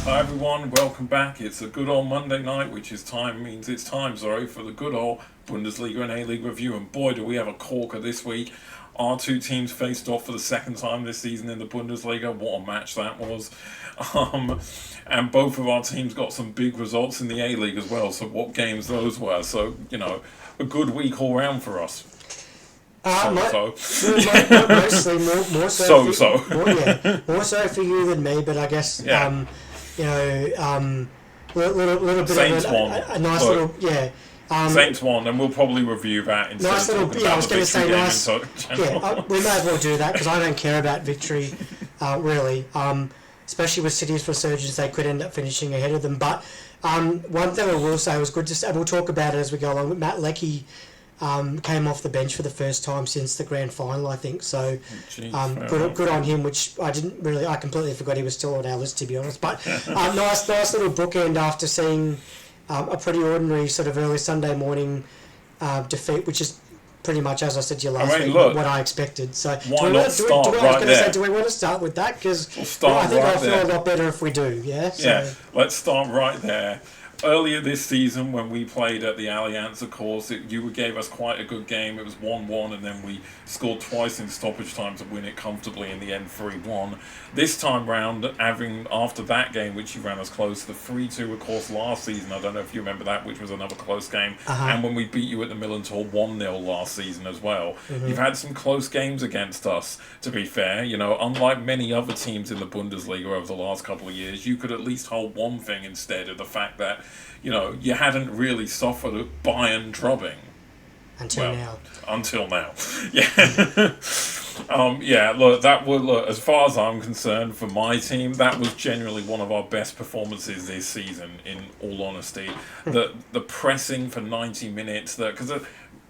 Hi everyone, welcome back. It's a good old Monday night, which is means it's time, for the good old Bundesliga and A-League review. And boy, do we have a corker this week. Our two teams faced off for the second time this season in the Bundesliga. What a match that was. And both of our teams got some big results in the A-League as well. So what games those were. So, a good week all round for us. Mostly more so for you than me, but I guess little bit Saints of a nice so, little Saints won, and we'll probably review that instead nice of little. talking Yeah, I about was the going to say Victory nice. game. We may as well do that because I don't care about Victory, really. Especially with City's resurgence, they could end up finishing ahead of them. But one thing I will say was good to say. We'll talk about it as we go along. Matt Leckie came off the bench for the first time since the grand final, I think. So, good on him. Which I completely forgot he was still on our list, to be honest. But nice little bookend after seeing a pretty ordinary sort of early Sunday morning defeat, which is pretty much, as I said to you last week, what I expected. So, why not start right there? Do we want to start with that? Because I think I'll feel a lot better if we do. Yeah. So. Yeah. Let's start right there. Earlier this season, when we played at the Allianz, of course, you gave us quite a good game. It was 1-1, and then we scored twice in stoppage time to win it comfortably in the end, 3-1. This time round, after that game, which you ran us close, the 3-2, of course, last season, I don't know if you remember that, which was another close game, and when we beat you at the Millantor 1-0 last season as well. You've had some close games against us, to be fair. Unlike many other teams in the Bundesliga over the last couple of years, you could at least hold one thing instead of the fact that you hadn't really suffered a Bayern drubbing. Until now. Yeah. Look, as far as I'm concerned, for my team, that was generally one of our best performances this season, in all honesty. The pressing for 90 minutes, because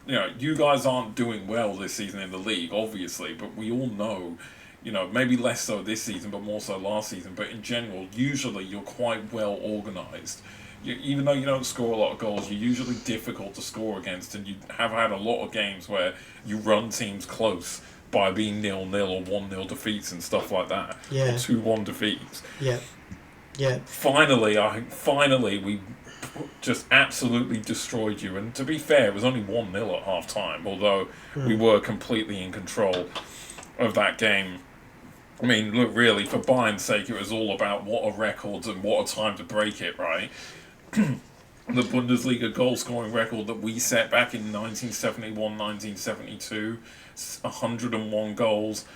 you guys aren't doing well this season in the league, obviously, but we all know, maybe less so this season, but more so last season. But in general, usually you're quite well organised. Even though you don't score a lot of goals, you're usually difficult to score against, and you have had a lot of games where you run teams close by being 0-0 or 1-0 defeats and stuff like that. Yeah. Or 2-1 defeats. Yeah. Yeah. Finally, we just absolutely destroyed you. And to be fair, it was only 1-0 at half time, although we were completely in control of that game. I mean, look, really, for Bayern's sake, it was all about what are records and what a time to break it, right? The Bundesliga goal-scoring record that we set back in 1971-1972, 101 goals,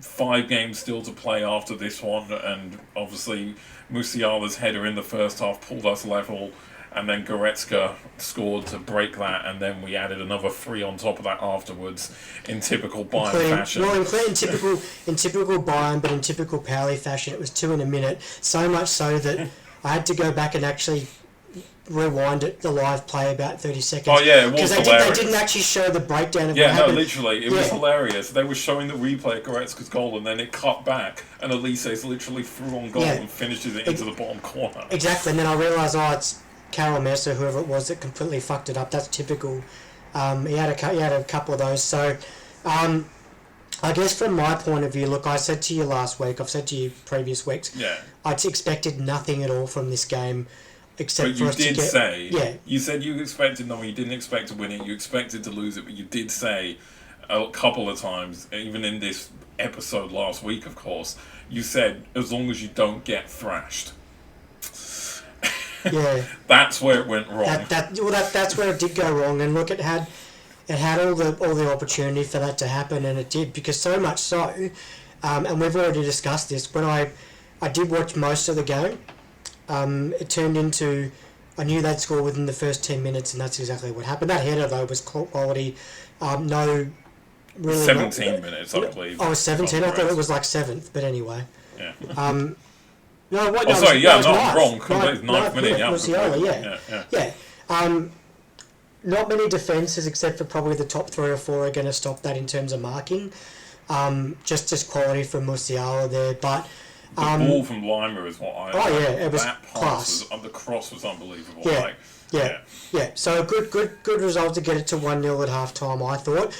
5 games still to play after this one, and obviously Musiala's header in the first half pulled us level, and then Goretzka scored to break that, and then we added another 3 on top of that afterwards, in typical Bayern fashion. Well, in typical Bayern, but in typical Pauli fashion, it was 2 in a minute. So much so that I had to go back and actually rewind the live play about 30 seconds. Oh yeah, it was hilarious. Because they didn't actually show the breakdown of what happened. Literally, it was hilarious. They were showing the replay of Goretzka's goal, and then it cut back, and Elise's literally threw on goal and finishes it into the bottom corner. Exactly, and then I realised, it's Carol Messer, whoever it was, that completely fucked it up. That's typical. He had a couple of those. So, I guess from my point of view, look, I said to you last week, I've said to you previous weeks, I expected nothing at all from this game, except for us to get... But you did say, you said you expected nothing, you didn't expect to win it, you expected to lose it, but you did say a couple of times, even in this episode last week, of course, you said, as long as you don't get thrashed. Yeah, that's where it went wrong. That's where it did go wrong. And look, it had all the opportunity for that to happen, and it did, because so much so, and we've already discussed this. When I did watch most of the game, it turned into, I knew they'd score within the first 10 minutes, and that's exactly what happened. That header though was quality. No, really. 17 minutes, I believe. Oh, it was 17. I thought it was like 7th, but anyway. Yeah. No, what? I'm wrong. Ninth 9th minute. Yeah. Not many defences, except for probably the top 3 or 4, are going to stop that in terms of marking. Just quality from Musiala there, but the ball from Lima is what I. It was that class. The cross was unbelievable. Yeah. So good result to get it to 1-0 at half time. I thought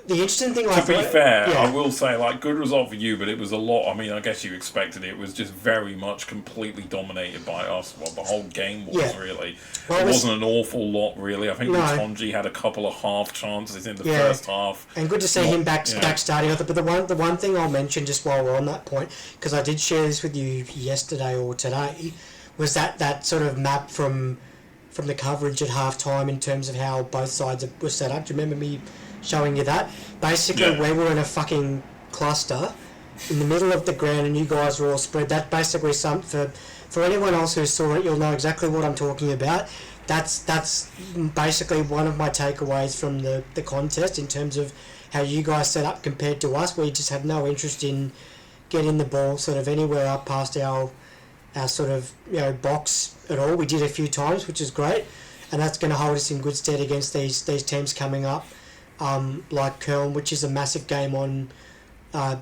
the interesting thing, to be fair, I will say, like, good result for you, but it was a lot. I mean, I guess you expected it. It was just very much completely dominated by us. Well, the whole game was really. Well, it wasn't an awful lot, really. I think Tonji had a couple of half chances in the first half. And good to see him back starting. But the one thing I'll mention just while we're on that point, because I did share this with you yesterday or today, was that sort of map from the coverage at half time in terms of how both sides were set up. Do you remember me showing you that? Basically, we were in a fucking cluster in the middle of the ground and you guys were all spread. That basically, for anyone else who saw it, you'll know exactly what I'm talking about. That's basically one of my takeaways from the contest in terms of how you guys set up compared to us. We just had no interest in getting the ball sort of anywhere up past our sort of box at all. We did a few times, which is great, and that's going to hold us in good stead against these teams coming up, like Köln, which is a massive game on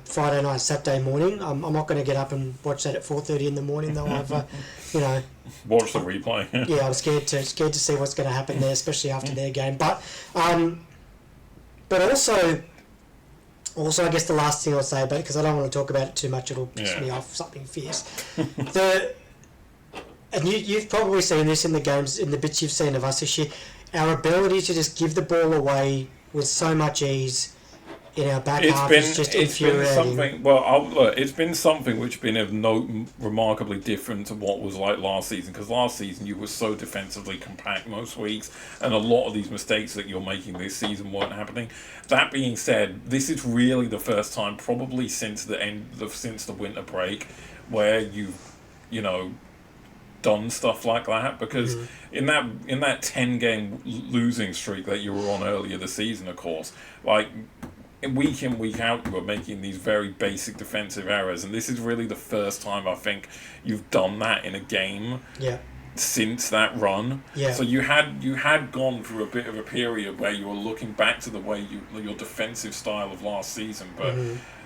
Friday night, Saturday morning. I'm not going to get up and watch that at 4:30 in the morning though. I've watch the replay. Yeah, I'm scared to see what's going to happen there, especially after their game. But also, I guess the last thing I'll say about it, because I don't want to talk about it too much, it'll piss me off something fierce. And you've probably seen this in the games, in the bits you've seen of us this year, our ability to just give the ball away with so much ease in our back half is just infuriating. It's been something which has been of note remarkably different to what was like last season, because last season you were so defensively compact most weeks, and a lot of these mistakes that you're making this season weren't happening. That being said, this is really the first time probably since the winter break where you've done stuff like that, because in that 10-game losing streak that you were on earlier this season, of course, like week in, week out, you were making these very basic defensive errors, and this is really the first time I think you've done that in a game since that run. So you had gone through a bit of a period where you were looking back to the way your defensive style of last season, but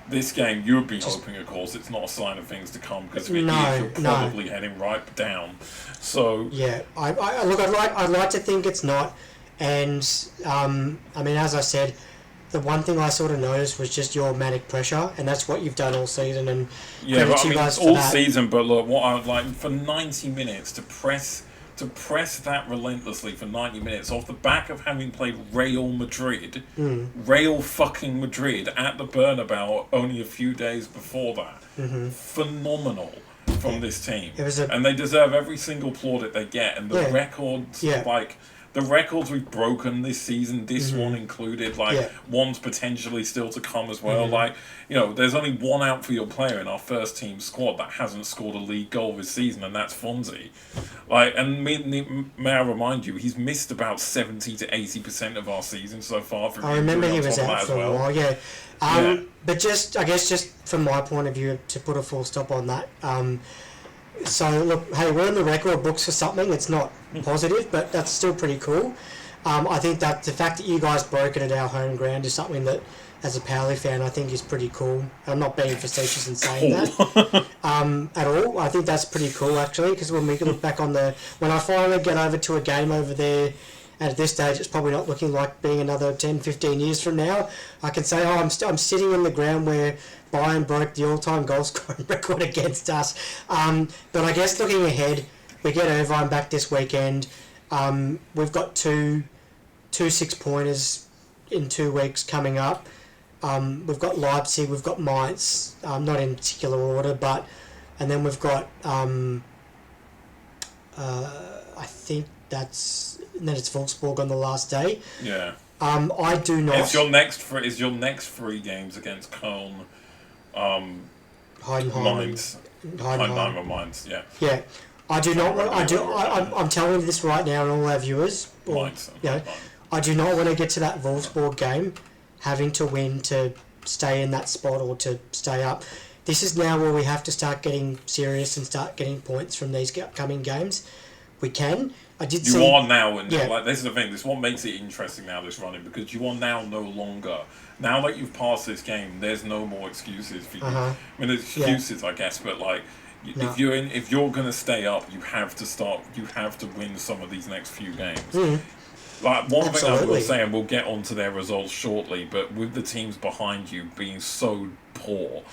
this game you would be hoping, of course, it's not a sign of things to come, because if it is, you're probably heading right down. So I'd like to think it's not, and I mean, as I said, the one thing I sort of noticed was just your manic pressure, and that's what you've done all season. And season. But look, what I would like for 90 minutes to press that relentlessly for 90 minutes off the back of having played Real fucking Madrid at the Bernabeu only a few days before that. Phenomenal from this team, and they deserve every single plaudit they get. And the records, the records we've broken this season, this one included, one's potentially still to come as well. There's only one outfield player in our first team squad that hasn't scored a league goal this season, and that's Fonzie. May I remind you, he's missed about 70 to 80% of our season so far. I remember he was out for a while, But just from my point of view, to put a full stop on that, so look, hey, we're in the record books for something. It's not positive, but that's still pretty cool. I think that the fact that you guys broke it at our home ground is something that, as a Pauli fan, I think is pretty cool. I'm not being facetious in saying that at all. I think that's pretty cool, actually, because when we look back when I finally get over to a game over there, and at this stage it's probably not looking like being another 10, 15 years from now, I can say, I'm sitting in the ground where Bayern broke the all-time goal scoring record against us. But I guess looking ahead, we get Irvine back this weekend. We've got two 6-pointers in 2 weeks coming up. We've got Leipzig, we've got Mainz, not in particular order, and then we've got I think it's Wolfsburg on the last day. Yeah. I do not. Is your next 3 games against Köln, Mainz, or Mainz? Yeah. Yeah. I do not. I'm telling you this right now, and all our viewers. I do not want to get to that Wolfsburg game having to win to stay in that spot or to stay up. This is now where we have to start getting serious and start getting points from these upcoming games. We can. This is the thing. This is what makes it interesting now, this running, because you are now no longer. Now that you've passed this game, there's no more excuses for you. I mean, there's excuses, I guess, but if you're going to stay up, you have to win some of these next few games. Like, one thing I will Absolutely. say, and we'll get onto their results shortly, but with the teams behind you being so poor,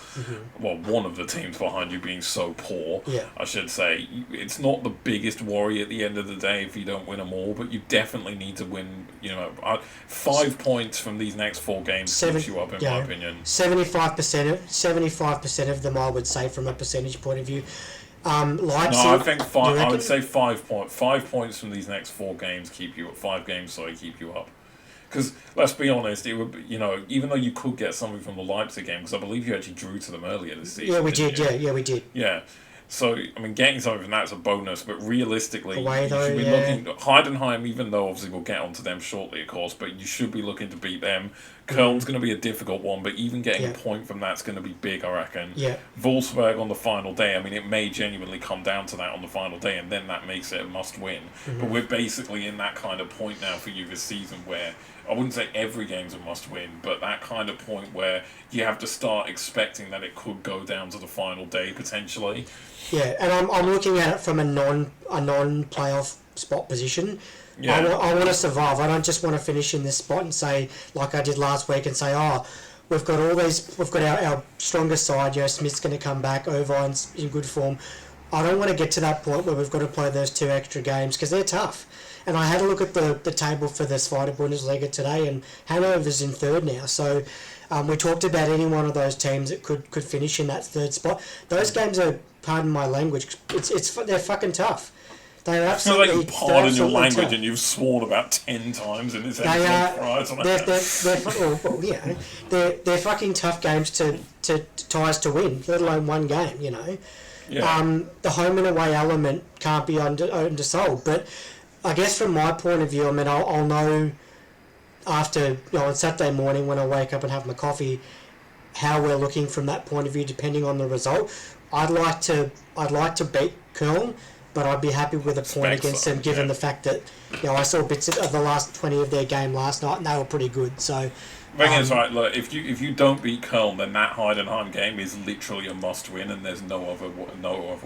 well, one of the teams behind you being so poor, Yeah. I should say, it's not the biggest worry at the end of the day if you don't win them all, but you definitely need to win, 5 points from these next 4 games keeps you up, in my opinion. 75% of them, I would say, from a percentage point of view. Leipzig. No, I think I would say 5 points. 5 points from these next 4 games keep you up. 5 games, keep you up. Because let's be honest, it would, even though you could get something from the Leipzig game, because I believe you actually drew to them earlier this season. Yeah, we did. Yeah, we did. Yeah. So, I mean, getting something from that's a bonus, but realistically, Away, you though, should be yeah. looking at Heidenheim, even though obviously we'll get onto them shortly, of course, but you should be looking to beat them. Köln's going to be a difficult one, but even getting a point from that's going to be big, I reckon. Yeah. Wolfsburg on the final day, I mean, it may genuinely come down to that on the final day, and then that makes it a must-win. But we're basically in that kind of point now for you this season where, I wouldn't say every game's a must-win, but that kind of point where you have to start expecting that it could go down to the final day, potentially. Yeah, and I'm looking at it from a non-playoff spot position. Yeah. I want to survive. I don't just want to finish in this spot and say, like I did last week, and say, we've got our strongest side. Smith's going to come back. Irvine's in good form. I don't want to get to that point where we've got to play those 2 extra games because they're tough. And I had a look at the table for the Zweite Bundesliga today, and Hanover's in 3rd now. So we talked about any one of those teams that could finish in that 3rd spot. Those games are, pardon my language, they're fucking tough. They're absolutely. Like pardon your language, tough. and you've sworn about 10 times in this They episode. are. They're fucking tough games to ties to win, let alone one game. Yeah. The home and away element can't be undersold. But I guess from my point of view, I mean, I'll know after on Saturday morning when I wake up and have my coffee how we're looking from that point of view, depending on the result. I'd like to beat Köln, but I'd be happy with a point against them, given the fact that I saw bits of the last 20 of their game last night, and they were pretty good. So, the thing is, right, look, if you don't beat Köln, then that Heidenheim game is literally a must-win, and there's no other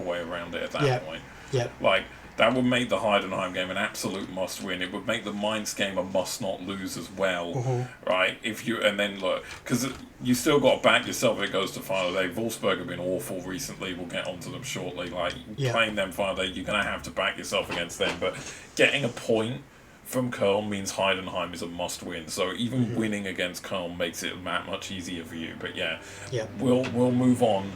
way around it at that point. Yeah. Like, that would make the Heidenheim game an absolute must-win. It would make the Mainz game a must-not-lose as well, right? And then look, because you still got to back yourself if it goes to final day. Wolfsburg have been awful recently. We'll get onto them shortly. Like, playing them final day, you're going to have to back yourself against them. But getting a point from Köln means Heidenheim is a must-win. So even winning against Köln makes it that much easier for you. But we'll move on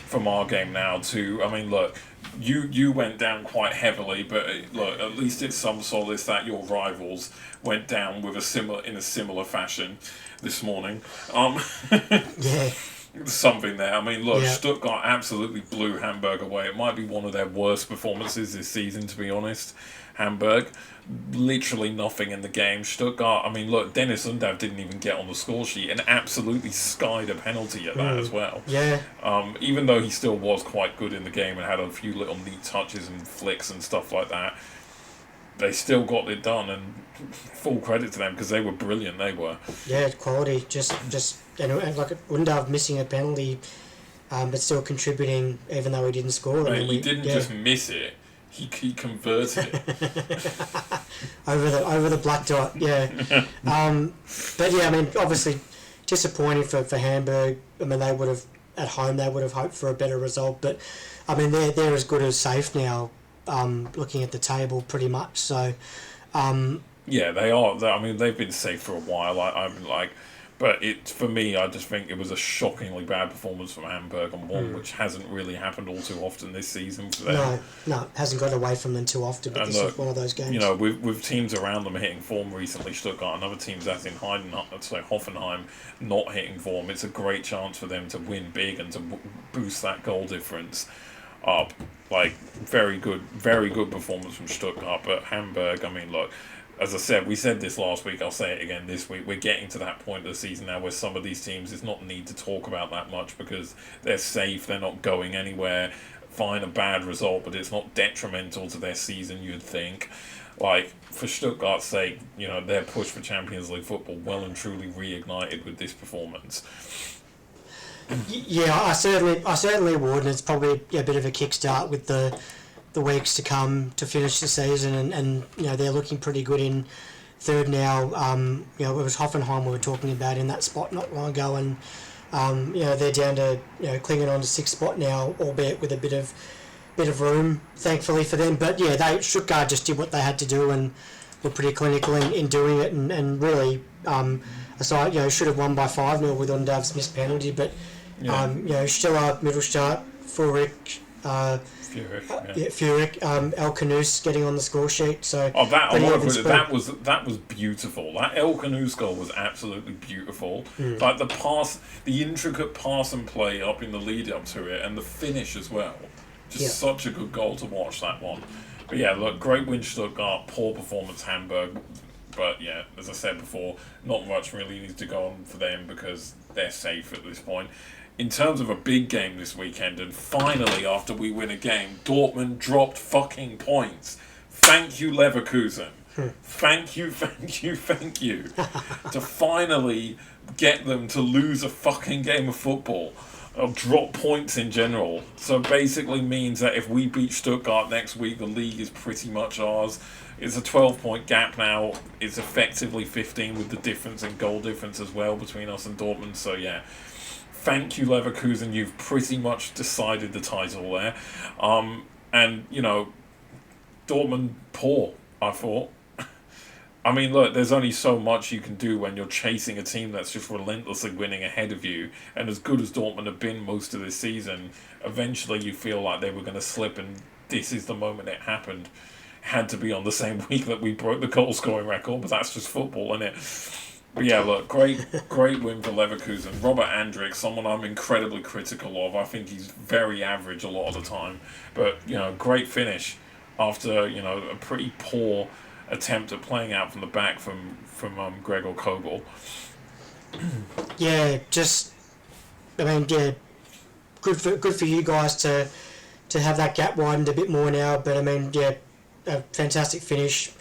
from our game now to, I mean, look, you went down quite heavily, but look, at least it's some solace that your rivals went down in a similar fashion this morning. Something there. I mean, look, Stuttgart absolutely blew Hamburg away. It might be one of their worst performances this season, to be honest. Hamburg, literally nothing in the game. Stuttgart, I mean, look, Dennis Undav didn't even get on the score sheet and absolutely skied a penalty at that as well. Yeah. Even though he still was quite good in the game and had a few little neat touches and flicks and stuff like that, they still got it done, and full credit to them because they were brilliant. They were. Yeah, quality. Just and like Undav missing a penalty, but still contributing even though he didn't score. Right, he didn't just miss it. He converted it over the black dot. Yeah. But yeah, I mean, obviously disappointing for Hamburg. I mean, they would have at home hoped for a better result, but I mean they're as good as safe now. Looking at the table, pretty much. So. Yeah, they are. I mean, they've been safe for a while. I'm like. But for me, I just think it was a shockingly bad performance from Hamburg on one, which hasn't really happened all too often this season for them. No, it hasn't got away from them too often, but this is one of those games. With teams around them hitting form recently, Stuttgart and other teams as in Hoffenheim not hitting form, it's a great chance for them to win big and to boost that goal difference up. Like, very good performance from Stuttgart, but Hamburg, I mean, look, as I said, we said this last week, I'll say it again this week, we're getting to that point of the season now where some of these teams, it's not need to talk about that much because they're safe, they're not going anywhere. Fine, a bad result, but it's not detrimental to their season, you'd think. Like, for Stuttgart's sake, their push for Champions League football well and truly reignited with this performance. Yeah, I certainly would, and it's probably a bit of a kickstart with the weeks to come to finish the season, and they're looking pretty good in third now. It was Hoffenheim we were talking about in that spot not long ago, and they're down to clinging on to sixth spot now, albeit with a bit of room, thankfully for them. But yeah, Stuttgart just did what they had to do and were pretty clinical in doing it, and really, aside, should have won by 5-0 with Undav's missed penalty, but Stiller, Mittelstadt, Furyk, El Canoes getting on the score sheet. So that was beautiful. That El Canoes goal was absolutely beautiful. Like the intricate pass and play up in the lead up to it, and the finish as well. Just such a good goal to watch, that one. But yeah, look, great win Stuttgart, poor performance Hamburg. But yeah, as I said before, not much really needs to go on for them because they're safe at this point. In terms of a big game this weekend, and finally after we win a game, Dortmund dropped fucking points. Thank you, Leverkusen. Thank you to finally get them to lose a fucking game of football. Or drop points in general. So basically means that if we beat Stuttgart next week, the league is pretty much ours. It's a 12-point gap now. It's effectively 15 with the difference in goal difference as well between us and Dortmund. So yeah, thank you, Leverkusen. You've pretty much decided the title there. And Dortmund poor, I thought. I mean, look, there's only so much you can do when you're chasing a team that's just relentlessly winning ahead of you. And as good as Dortmund have been most of this season, eventually you feel like they were going to slip, and this is the moment it happened. Had to be on the same week that we broke the goal-scoring record, but that's just football, isn't it? But yeah, look, great win for Leverkusen. Robert Andrich, someone I'm incredibly critical of. I think he's very average a lot of the time. But, great finish after, a pretty poor attempt at playing out from the back from Gregor Kobel. Good for you guys to have that gap widened a bit more now. But a fantastic finish.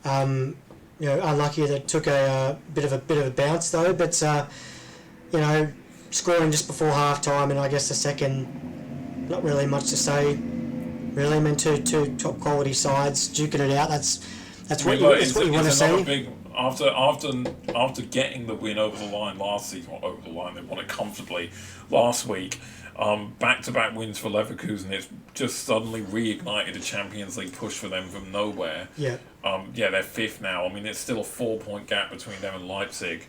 Unlucky that it took a bit of a bounce though. But scoring just before half time, and I guess the second, not really much to say. Really, two top quality sides duking it out. That's what you want to see. After getting the win over the line last season, or over the line, they won it comfortably last week. Back-to-back wins for Leverkusen. It's just suddenly reignited a Champions League push for them from nowhere. Yeah. They're fifth now. I mean, it's still a 4-point gap between them and Leipzig,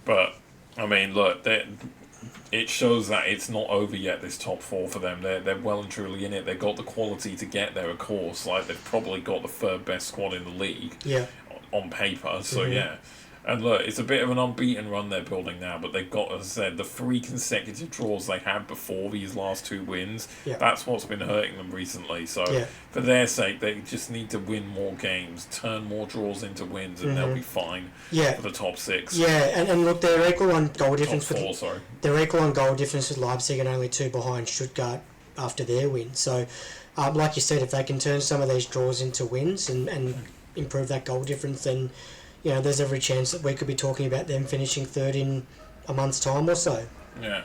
but I mean, look, it shows that it's not over yet, this top four for them. They're well and truly in it. They've got the quality to get there, of course. Like, they've probably got the third best squad in the league on paper. So, yeah. And look, it's a bit of an unbeaten run they're building now, but they've got, as I said, the 3 consecutive draws they had before these last 2 wins. Yeah. That's what's been hurting them recently. So, for their sake, they just need to win more games, turn more draws into wins, and they'll be fine for the top 6. Yeah, and look, they're equal on goal difference. They're equal on goal difference with Leipzig and only 2 behind Stuttgart after their win. So, like you said, if they can turn some of these draws into wins and improve that goal difference, then there's every chance that we could be talking about them finishing third in a month's time or so. Yeah.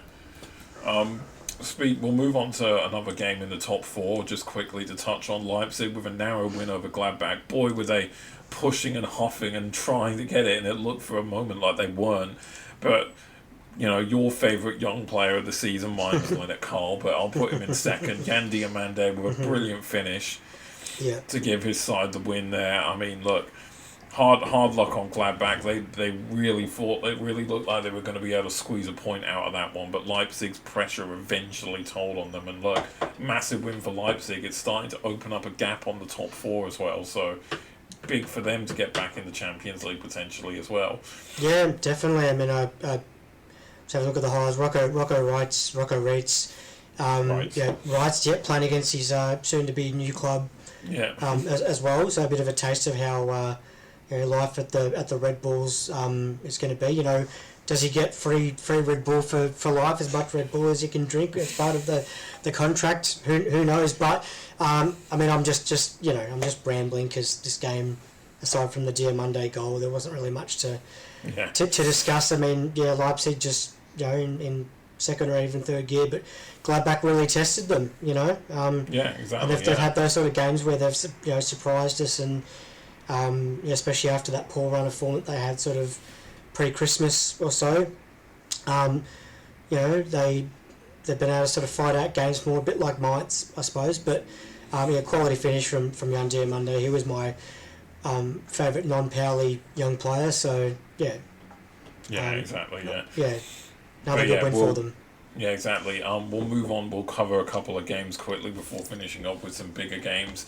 We'll move on to another game in the top 4, just quickly to touch on Leipzig with a narrow win over Gladbach. Boy, were they pushing and huffing and trying to get it, and it looked for a moment like they weren't. But, your favourite young player of the season, mine was Leonard Carl, but I'll put him in second. Jan Diamande with a brilliant finish to give his side the win there. I mean, look, Hard luck on Gladbach. They really looked like they were going to be able to squeeze a point out of that one, but Leipzig's pressure eventually told on them. And look, massive win for Leipzig. It's starting to open up a gap on the top 4 as well. So big for them to get back in the Champions League potentially as well. Yeah, definitely. I mean, let's have a look at the highlights. Rocco Reitz, playing against his soon-to-be new club. Yeah. As well. So a bit of a taste of how. Life at the Red Bulls is going to be. Does he get free Red Bull for life, as much Red Bull as he can drink? It's part of the contract. Who knows? But I'm just rambling because this game, aside from the Diamande goal, there wasn't really much to discuss. I mean, Leipzig just in second or even third gear, but Gladbach really tested them. Exactly. And they've had those sort of games where they've surprised us and. especially after that poor run of form that they had sort of pre-Christmas or so. They've been able to sort of fight out games more, a bit like Mainz, I suppose. But quality finish from young Diamundo. He was my favourite non-Pauli young player. So yeah. Yeah, exactly. Yeah. Yeah. Another good win for them. Yeah, exactly. We'll move on. We'll cover a couple of games quickly before finishing up with some bigger games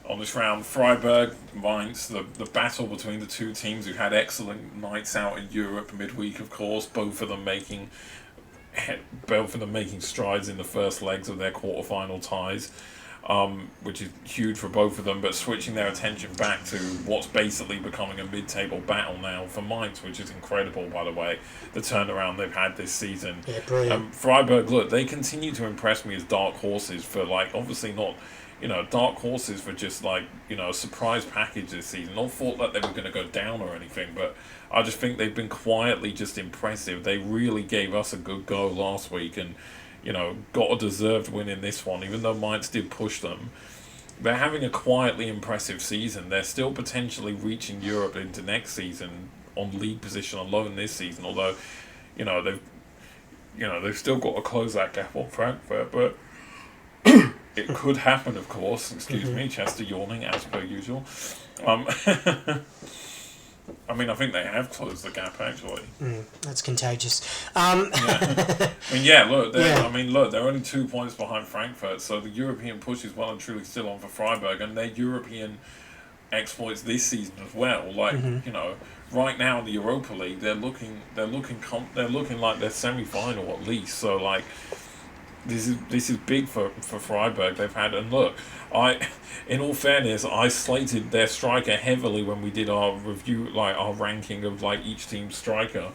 on this round. Freiburg, Mainz, the battle between the two teams who had excellent nights out in Europe midweek, of course. Both of them making strides in the first legs of their quarterfinal ties, which is huge for both of them. But switching their attention back to what's basically becoming a mid-table battle now for Mainz, which is incredible, by the way, the turnaround they've had this season. Yeah, brilliant. Freiburg, look, they continue to impress me as dark horses for, like, obviously not, dark horses for just, like, a surprise package this season. Not thought that they were going to go down or anything, but I just think they've been quietly just impressive. They really gave us a good go last week and, got a deserved win in this one, even though Mainz did push them. They're having a quietly impressive season. They're still potentially reaching Europe into next season on league position alone this season, although, they've still got to close that gap on Frankfurt, but it could happen, of course. Excuse me, Chester yawning as per usual. I think they have closed the gap, actually. That's contagious. They're only 2 points behind Frankfurt, so the European push is well and truly still on for Freiburg, and their European exploits this season as well. Right now in the Europa League, they're looking like they're semi-final at least. So, like, this is big for Freiburg. They've had, and look, in all fairness, I slated their striker heavily when we did our review, like our ranking of like each team's striker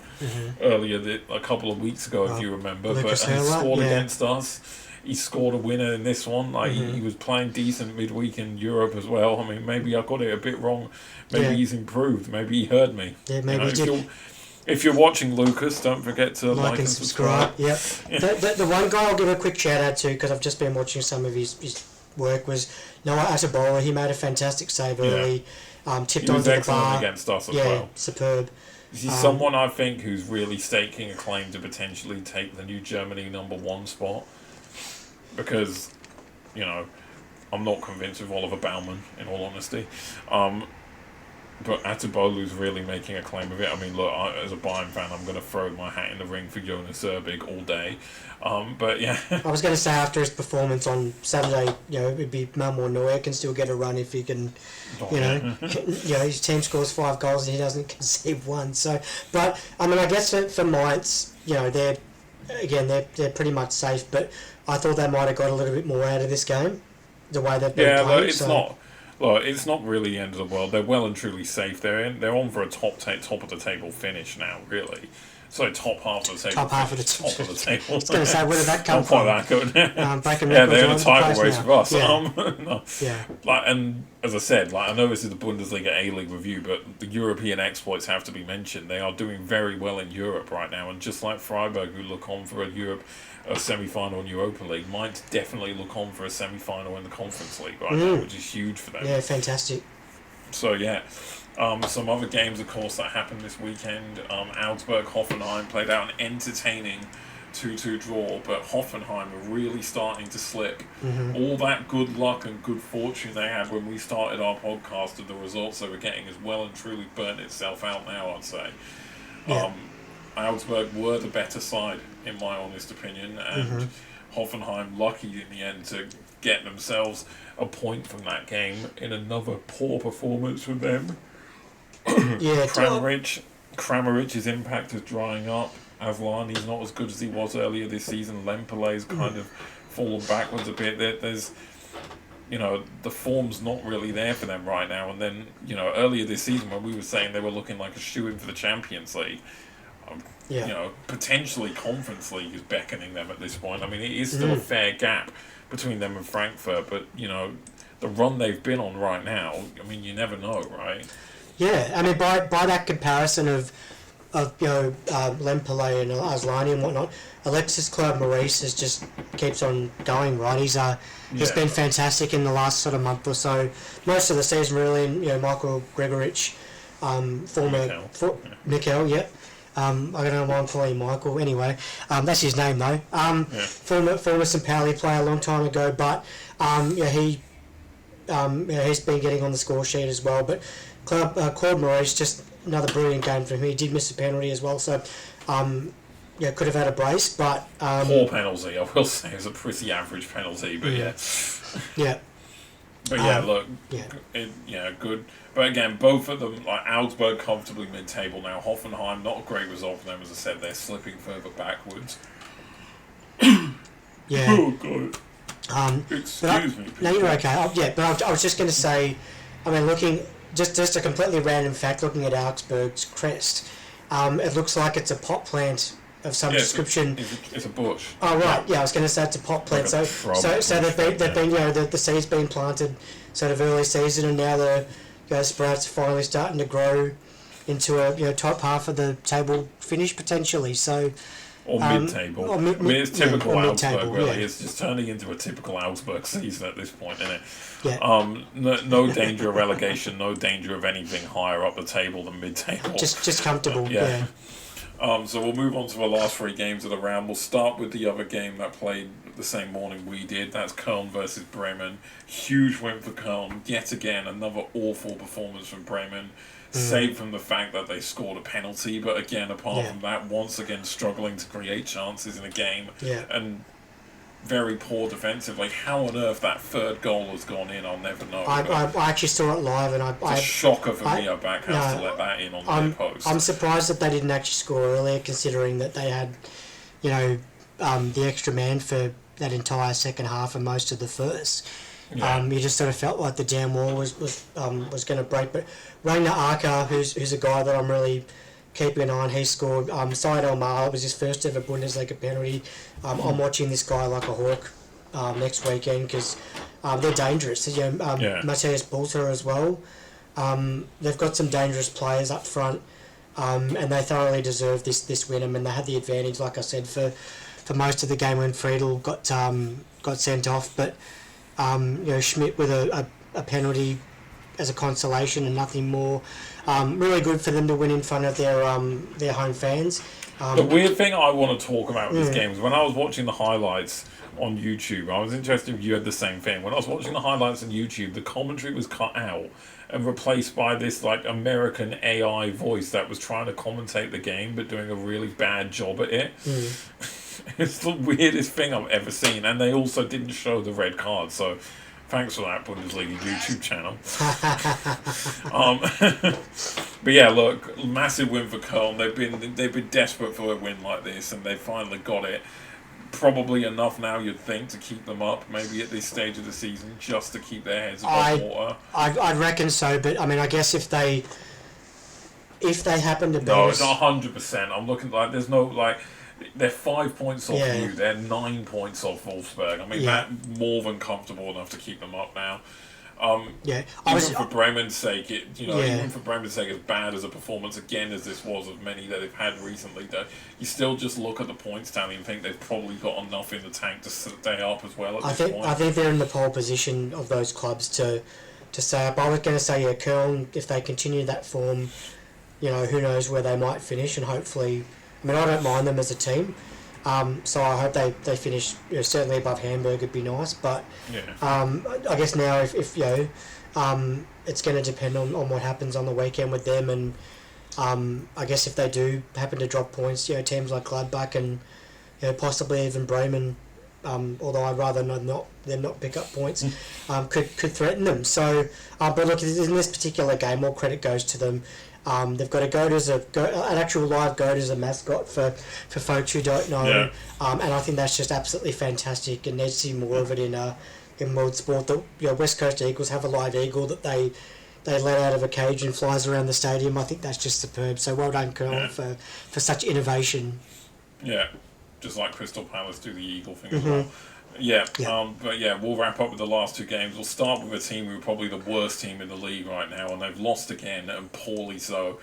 earlier a couple of weeks ago, if you remember. Lucas But he Hiller, scored against us. He scored a winner in this one. Like he was playing decent midweek in Europe as well. I mean, maybe I got it a bit wrong. Maybe he's improved. Maybe he heard me. Yeah, maybe he did. If you're watching, Lucas, don't forget to like and subscribe. Yep. The one guy I'll give a quick shout out to, because I've just been watching some of his work, was Noah Atabola. He made a fantastic save early. Tipped onto the bar. Against us as well. Superb. He's someone I think who's really staking a claim to potentially take the new Germany #1 spot, because, I'm not convinced with Oliver Baumann, in all honesty. But Atabolu's really making a claim of it. I mean, look, as a Bayern fan, I'm going to throw my hat in the ring for Jonas Erbig all day. But yeah. I was going to say after his performance on Saturday, it'd be Manuel Neuer can still get a run if he can, his team scores 5 goals and he doesn't concede one. So, but I mean, I guess for Mainz, they're pretty much safe. But I thought they might have got a little bit more out of this game, the way they've been playing. It's not really the end of the world. They're well and truly safe. They're on for a top of the table finish now, really. So top half of the table. Top of the table. I was going to say, where did that come from? Not quite that good. They're in a title race with us. Yeah. And as I said, I know this is the Bundesliga A-League review, but the European exploits have to be mentioned. They are doing very well in Europe right now, and just like Freiburg, who look on for a semi-final in Europa League, might definitely look on for a semi-final in the Conference League right now, which is huge for them. Yeah, fantastic. So yeah, some other games, of course, that happened this weekend. Augsburg-Hoffenheim played out an entertaining 2-2 draw, but Hoffenheim are really starting to slip. All that good luck and good fortune they had when we started our podcast of the results they were getting has well and truly burnt itself out now, I'd say. Yeah. Augsburg were the better side, in my honest opinion, and Hoffenheim lucky in the end to get themselves a point from that game in another poor performance from them. Kramarich's impact is drying up. Avlani's not as good as he was earlier this season. Lempelé's kind of fallen backwards a bit. There's the form's not really there for them right now. And then, earlier this season when we were saying they were looking like a shoo-in for the Champions League, potentially Conference League is beckoning them at this point. I mean, it is still a fair gap between them and Frankfurt, but, the run they've been on right now, I mean, you never know, right? Yeah, I mean, by that comparison of Lempele and Aslani and whatnot, Alexis Claude Maurice just keeps on going, right? He's been fantastic in the last sort of month or so, most of the season really. And, Michael Gregorich, Mikel, yeah. I don't know why I'm calling him Michael. Anyway, that's his name though. Former St Pauli player a long time ago, but he's been getting on the score sheet as well. But Claude Maurice, just another brilliant game for him. He did miss a penalty as well, so could have had a brace, but poor penalty. I will say it was a pretty average penalty, but yeah. But good. But again, both of them, like Augsburg, comfortably mid-table now. Hoffenheim, not a great result for them. As I said, they're slipping further backwards. Yeah. Oh god. Excuse me. No, you're okay. But I was just going to say, I mean, looking just a completely random fact, looking at Augsburg's crest, it looks like it's a pot plant of some description. It's a bush. Oh right, I was going to say it's a pot plant. Like so they've been the seeds been planted sort of early season, and now the sprouts are finally starting to grow into a top half of the table finish potentially. So. Or mid-table. I mean, it's typical Augsburg, really. Yeah. It's just turning into a typical Augsburg season at this point, isn't it? Yeah. No danger of relegation, no danger of anything higher up the table than mid-table. Just comfortable, yeah. So we'll move on to the last three games of the round. We'll start with the other game that played the same morning we did. That's Köln versus Bremen. Huge win for Köln. Yet again, another awful performance from Bremen. Save from the fact that they scored a penalty, but again, apart from that, once again struggling to create chances in a game, and very poor defensively. How on earth that third goal has gone in, I'll never know. I actually saw it live, and it's a shocker for me at Backhouse to let that in on their post. I'm surprised that they didn't actually score earlier, considering that they had, the extra man for that entire second half and most of the first. You just sort of felt like the damn wall was going to break. But Ragnar Arca, who's a guy that I'm really keeping an eye on, he scored. Syed Elmar, it was his first ever Bundesliga penalty. I'm watching this guy like a hawk next weekend because they're dangerous. Matthias Bulter as well. They've got some dangerous players up front, and they thoroughly deserve this win. I mean, they had the advantage, like I said, for most of the game when Friedel got sent off, but. Schmidt with a penalty as a consolation and nothing more. Really good for them to win in front of their home fans. The weird thing I want to talk about with this game is when I was watching the highlights on YouTube, I was interested if you had the same thing. When I was watching the highlights on YouTube, the commentary was cut out and replaced by this like American AI voice that was trying to commentate the game but doing a really bad job at it. It's the weirdest thing I've ever seen, and they also didn't show the red card, so thanks for that, Bundesliga YouTube channel. But yeah, look, massive win for Köln. They've been desperate for a win like this, and they finally got it. Probably enough now, you'd think, to keep them up, maybe at this stage of the season, just to keep their heads above water. I'd reckon so, but I mean, I guess if they happen to beat us... No, it's 100%. I'm looking like there's no, like... They're 5 points off you. They're 9 points off Wolfsburg. I mean, that's more than comfortable enough to keep them up now. Even for Bremen's sake, even for Bremen's sake, as bad as a performance again as this was of many that they've had recently, that you still just look at the points tally and think they've probably got enough in the tank to stay up as well. I think they're in the pole position of those clubs to stay up. I was going to say, Köln, if they continue that form, who knows where they might finish, and hopefully. I mean, I don't mind them as a team, so I hope they finish certainly above Hamburg. Would be nice, but I guess now if it's going to depend on what happens on the weekend with them, and I guess if they do happen to drop points, teams like Gladbach and possibly even Bremen, although I'd rather them not pick up points, could threaten them. So, but look, in this particular game, all credit goes to them. They've got a goat an actual live goat as a mascot for folks who don't know, and I think that's just absolutely fantastic, and need to see more of it in world sport. The West Coast Eagles have a live eagle that they let out of a cage and flies around the stadium. I think that's just superb. So well done, Köln, for such innovation. Yeah, just like Crystal Palace do the eagle thing as well. But we'll wrap up with the last two games. We'll start with a team who are probably the worst team in the league right now, and they've lost again, and poorly so.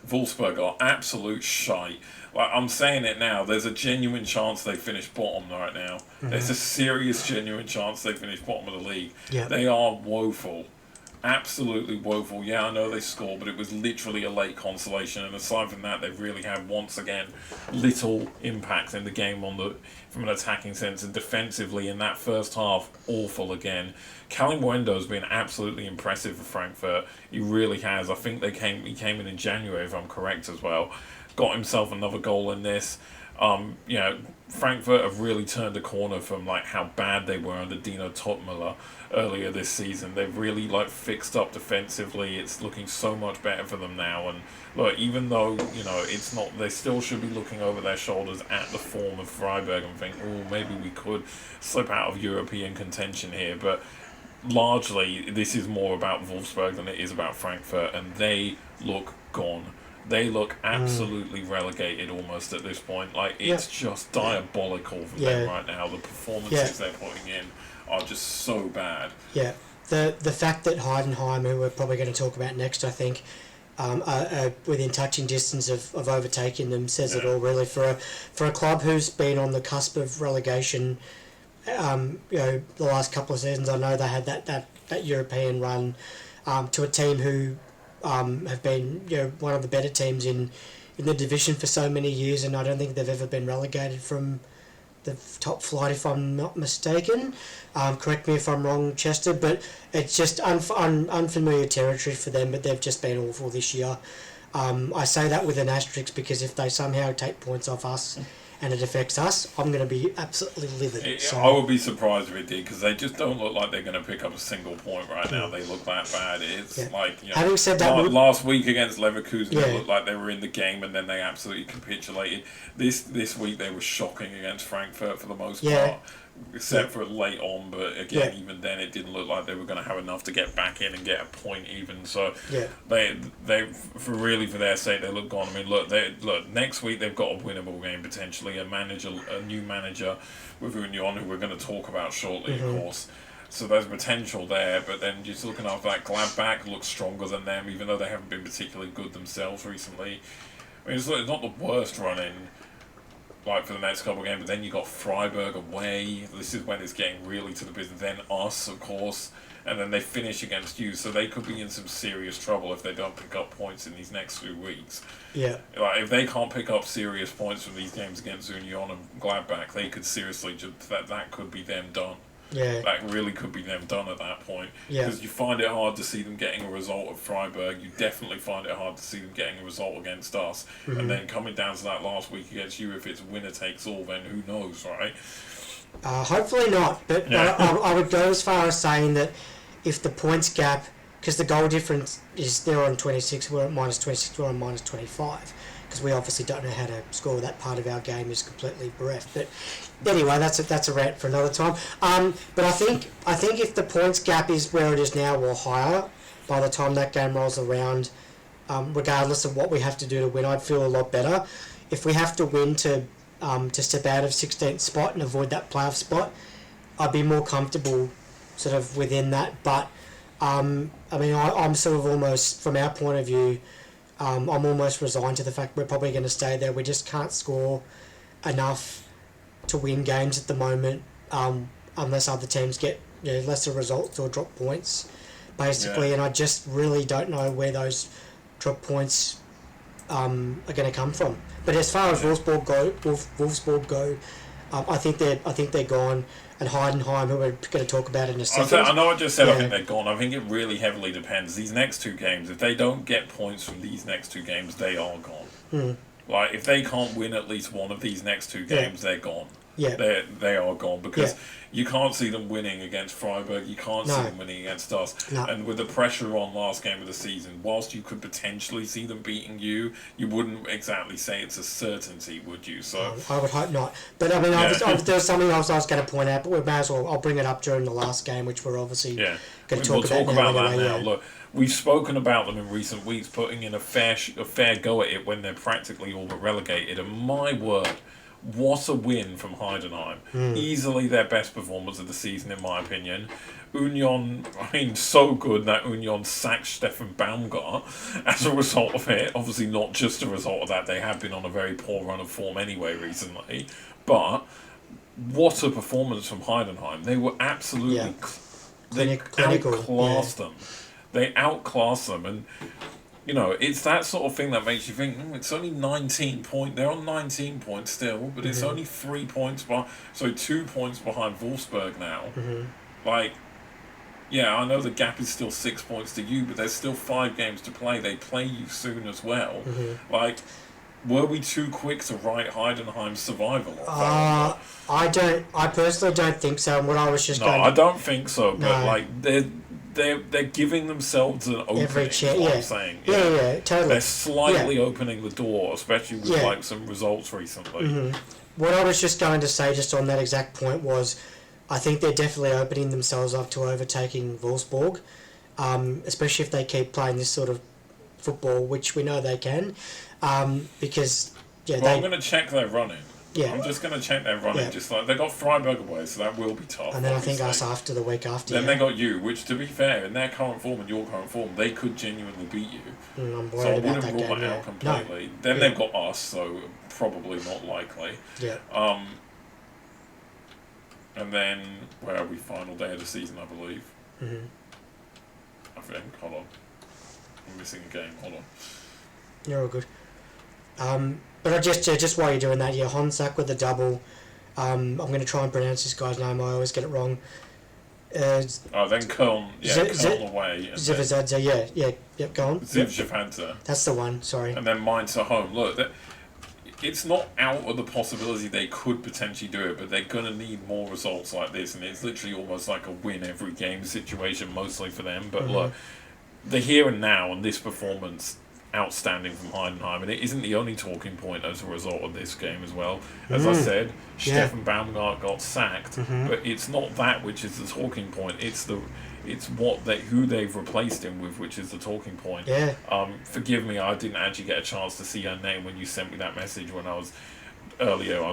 Wolfsburg are absolute shite. Like, I'm saying it now, there's a genuine chance they finish bottom right now. There's a serious, genuine chance they finish bottom of the league. Yeah. They are woeful. Absolutely woeful. Yeah, I know they scored, but it was literally a late consolation. And aside from that, they've really had, once again, little impact in the game from an attacking sense. And defensively, in that first half, awful again. Calimuendo's been absolutely impressive for Frankfurt. He really has. I think he came in January, if I'm correct, as well. Got himself another goal in this. Frankfurt have really turned a corner from like how bad they were under Dino Topmüller earlier this season. They've really fixed up defensively. It's looking so much better for them now. And look, even though it's not, they still should be looking over their shoulders at the form of Freiburg and think, oh, maybe we could slip out of European contention here. But largely, this is more about Wolfsburg than it is about Frankfurt, and they look gone. They look absolutely relegated almost at this point. It's just diabolical for them right now. The performances they're putting in are just so bad. Yeah. The fact that Heidenheim, who we're probably going to talk about next, I think, are within touching distance of overtaking them says it all, really, for a club who's been on the cusp of relegation. The last couple of seasons, I know they had that European run to a team who have been one of the better teams in the division for so many years, and I don't think they've ever been relegated from the top flight, if I'm not mistaken. Correct me if I'm wrong, Chester, but it's just unfamiliar territory for them, but they've just been awful this year. I say that with an asterisk because if they somehow take points off us and it affects us, I'm going to be absolutely livid. I would be surprised if it did, because they just don't look like they're going to pick up a single point right now. They look that bad. It's having said that, last week against Leverkusen, they looked like they were in the game, and then they absolutely capitulated. This week they were shocking against Frankfurt for the most part, except for late on. But again, even then, it didn't look like they were going to have enough to get back in and get a point even. So they for their sake, they look gone. I mean, look, next week they've got a winnable game potentially. A new manager with Union, who we're going to talk about shortly, of course. So there's potential there, but then just looking after that, Gladbach looks stronger than them, even though they haven't been particularly good themselves recently. I mean, it's not the worst run-in for the next couple of games, but then you got Freiburg away. This is when it's getting really to the business. Then us, of course, and then they finish against you, so they could be in some serious trouble if they don't pick up points in these next few weeks. Yeah. If they can't pick up serious points from these games against Union and Gladbach, they could seriously that could be them done. Yeah. That really could be them done at that point. Yeah. Because you find it hard to see them getting a result at Freiburg. You definitely find it hard to see them getting a result against us. And then coming down to that last week against you, if it's winner takes all, then who knows, right? Hopefully not. But I would go as far as saying that if the points gap, because the goal difference is they're on 26, we're at minus 26, we're on minus 25. Because we obviously don't know how to score. That part of our game is completely bereft. But anyway, that's a rant for another time. But I think if the points gap is where it is now or higher, by the time that game rolls around, regardless of what we have to do to win, I'd feel a lot better. If we have to win to step out of 16th spot and avoid that playoff spot, I'd be more comfortable sort of within that. But I'm sort of almost, from our point of view, I'm almost resigned to the fact we're probably going to stay there. We just can't score enough to win games at the moment, unless other teams get lesser results or drop points, basically. And I just really don't know where those drop points are going to come from. But as far as Wolfsburg go, I think they're gone. And Heidenheim, who we're going to talk about in a second. I know I just said I think they're gone. I think it really heavily depends. These next two games, if they don't get points from these next two games, they are gone. If they can't win at least one of these next two games, they're gone. Yeah, they are gone, because you can't see them winning against Freiburg. You can't see them winning against us. No. And with the pressure on last game of the season, whilst you could potentially see them beating you wouldn't exactly say it's a certainty, would you? So I would hope not. But I mean, there's something else I was going to point out, but we may as well. I'll bring it up during the last game, which we're obviously going to talk about that now. Look, we've spoken about them in recent weeks, putting in a fair go at it when they're practically all but relegated. And my word, what a win from Heidenheim. Easily their best performance of the season, in my opinion. Union, I mean, so good that Union sacked Stefan Baumgart as a result of it. Obviously, not just a result of that, they have been on a very poor run of form anyway recently. But what a performance from Heidenheim. They were absolutely... They outclassed them. They outclassed them. And, you know, it's that sort of thing that makes you think, it's only 19 points. They're on 19 points still, but it's only 3 points behind. So 2 points behind Wolfsburg now. Like... Yeah, I know the gap is still 6 points to you, but there's still 5 games to play. They play you soon as well. Like, were we too quick to write Heidenheim's survival? I personally don't think so. And what I was just no, I don't think so. But like, they're giving themselves an opening. Every chance, I'm saying. Yeah, totally. They're slightly opening the door, especially with like some results recently. What I was just going to say, just on that exact point, was. I think they're definitely opening themselves up to overtaking Wolfsburg, especially if they keep playing this sort of football, which we know they can. Because, I'm going to check their running. Yeah. I'm just going to check their running. Just like they got Freiburg away, so that will be tough. And then obviously. I think us after the week after. Then they got you, which, to be fair, in their current form and your current form, they could genuinely beat you. I'm worried so I about wouldn't rule it out completely. No. Then they've got us, so probably not likely. Yeah. And then, where are we? Final day of the season, I believe. I think. Hold on. I'm missing a game. Hold on. You're all good. But just while you're doing that, Honsak with the double. I'm going to try and pronounce this guy's name. I always get it wrong. Then Köln. Köln away. Zivzadze, go on. Zivzadze. That's the one, sorry. And then Mainz at home. Look, it's not out of the possibility they could potentially do it, but they're going to need more results like this, and it's literally almost like a win every game situation, mostly for them. But look, the here and now and this performance, outstanding from Heidenheim, and it isn't the only talking point as a result of this game as well. As I said, Stefan Baumgart got sacked, but it's not that which is the talking point. It's who they've replaced him with, which is the talking point. Yeah. Forgive me, I didn't actually get a chance to see her name when you sent me that message when I was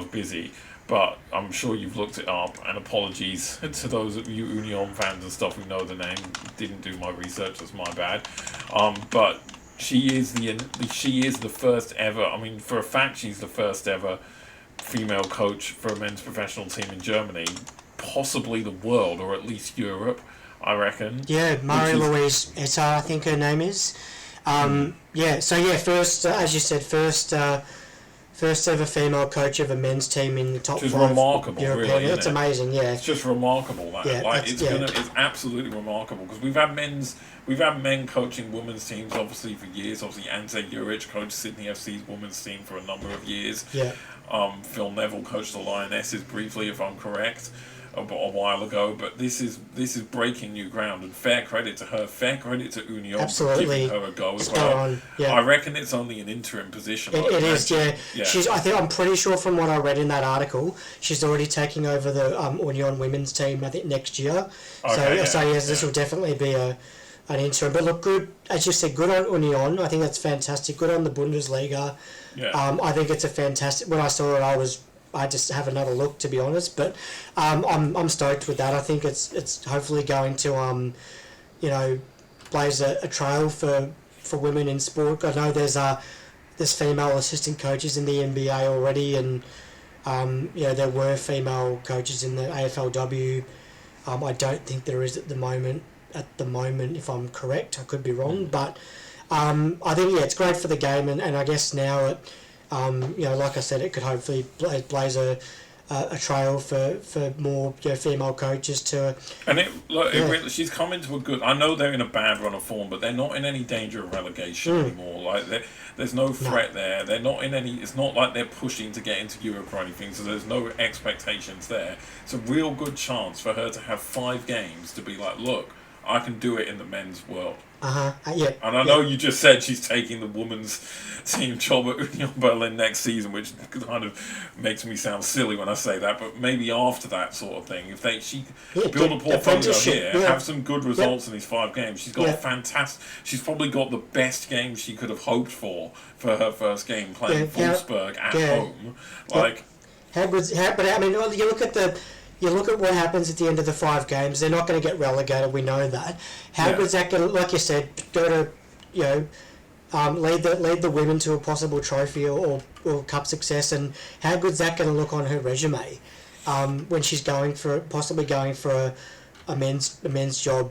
busy. But I'm sure you've looked it up, and apologies to those of you Union fans and stuff who know the name. Didn't do my research, that's my bad. But she is the first ever. I mean, for a fact, she's the first ever female coach for a men's professional team in Germany, possibly the world, or at least Europe, I reckon. Yeah, Marie-Louise Etar, I think her name is. First, as you said, first ever female coach of a men's team in the top 5. Which is remarkable, European. really. It's amazing, yeah. It's just remarkable. It's absolutely remarkable, because we've had men coaching women's teams obviously for years. Obviously, Ante Juric coached Sydney FC's women's team for a number of years. Yeah. Phil Neville coached the Lionesses briefly, if I'm correct, a while ago. But this is breaking new ground, and fair credit to her. Fair credit to Union for giving her a go as well. I reckon it's only an interim position. It is, yeah. I'm pretty sure from what I read in that article, she's already taking over the Union women's team, I think, next year. This will definitely be an interim. But look, good, as you said, good on Union. I think that's fantastic. Good on the Bundesliga. Yeah. I think it's a fantastic. When I saw it, I just have another look, to be honest. But I'm stoked with that. I think it's hopefully going to blaze a trail for women in sport. I know there's female assistant coaches in the NBA already, and there were female coaches in the AFLW. I don't think there is at the moment, if I'm correct. I could be wrong, but I think it's great for the game, and I guess now like I said, it could hopefully blaze a trail for more female coaches to. And she's come into a good. I know they're in a bad run of form, but they're not in any danger of relegation anymore. Like there's no threat there. They're not in any. It's not like they're pushing to get into Europe or anything. So there's no expectations there. It's a real good chance for her to have 5 games to be like, look, I can do it in the men's world. Yeah. And I know you just said she's taking the women's team job at Union Berlin next season, which kind of makes me sound silly when I say that, but maybe after that sort of thing, if she build a portfolio here, have some good results in these 5 games, she's got fantastic. She's probably got the best game she could have hoped for her first game playing Wolfsburg at home. But I mean, you look at what happens at the end of the 5 games. They're not going to get relegated. We know that. How good's that going to, like you said, go to, lead the women to a possible trophy or cup success, and how good's that going to look on her resume when she's possibly going for a men's job,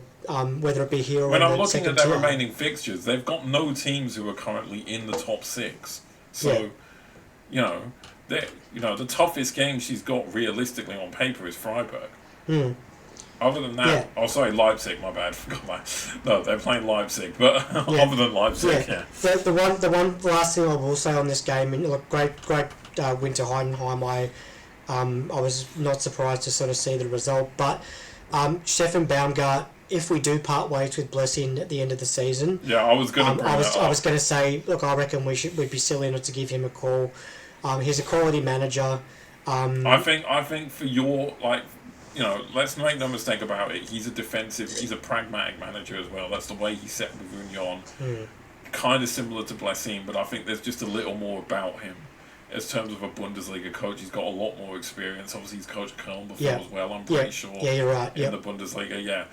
whether it be here or when in I'm the looking second at their tier. remaining fixtures, they've got no teams who are currently in the top 6. So, the toughest game she's got realistically on paper is Freiburg. Other than that, Leipzig. My bad, forgot that. No, they're playing Leipzig, but other than Leipzig, The one last thing I will say on this game, and look, great win to Heidenheim. I was not surprised to sort of see the result, but Stefan Baumgart, if we do part ways with Blessing at the end of the season, I was going to I was going to say, look, I reckon we'd be silly not to give him a call. He's a quality manager. I think for your let's make no mistake about it. He's a pragmatic manager as well. That's the way he set with Union. Kind of similar to Blessing, but I think there's just a little more about him. In terms of a Bundesliga coach, he's got a lot more experience. Obviously, he's coached Köln before as well, I'm pretty sure. Yeah, you're right. In the Bundesliga,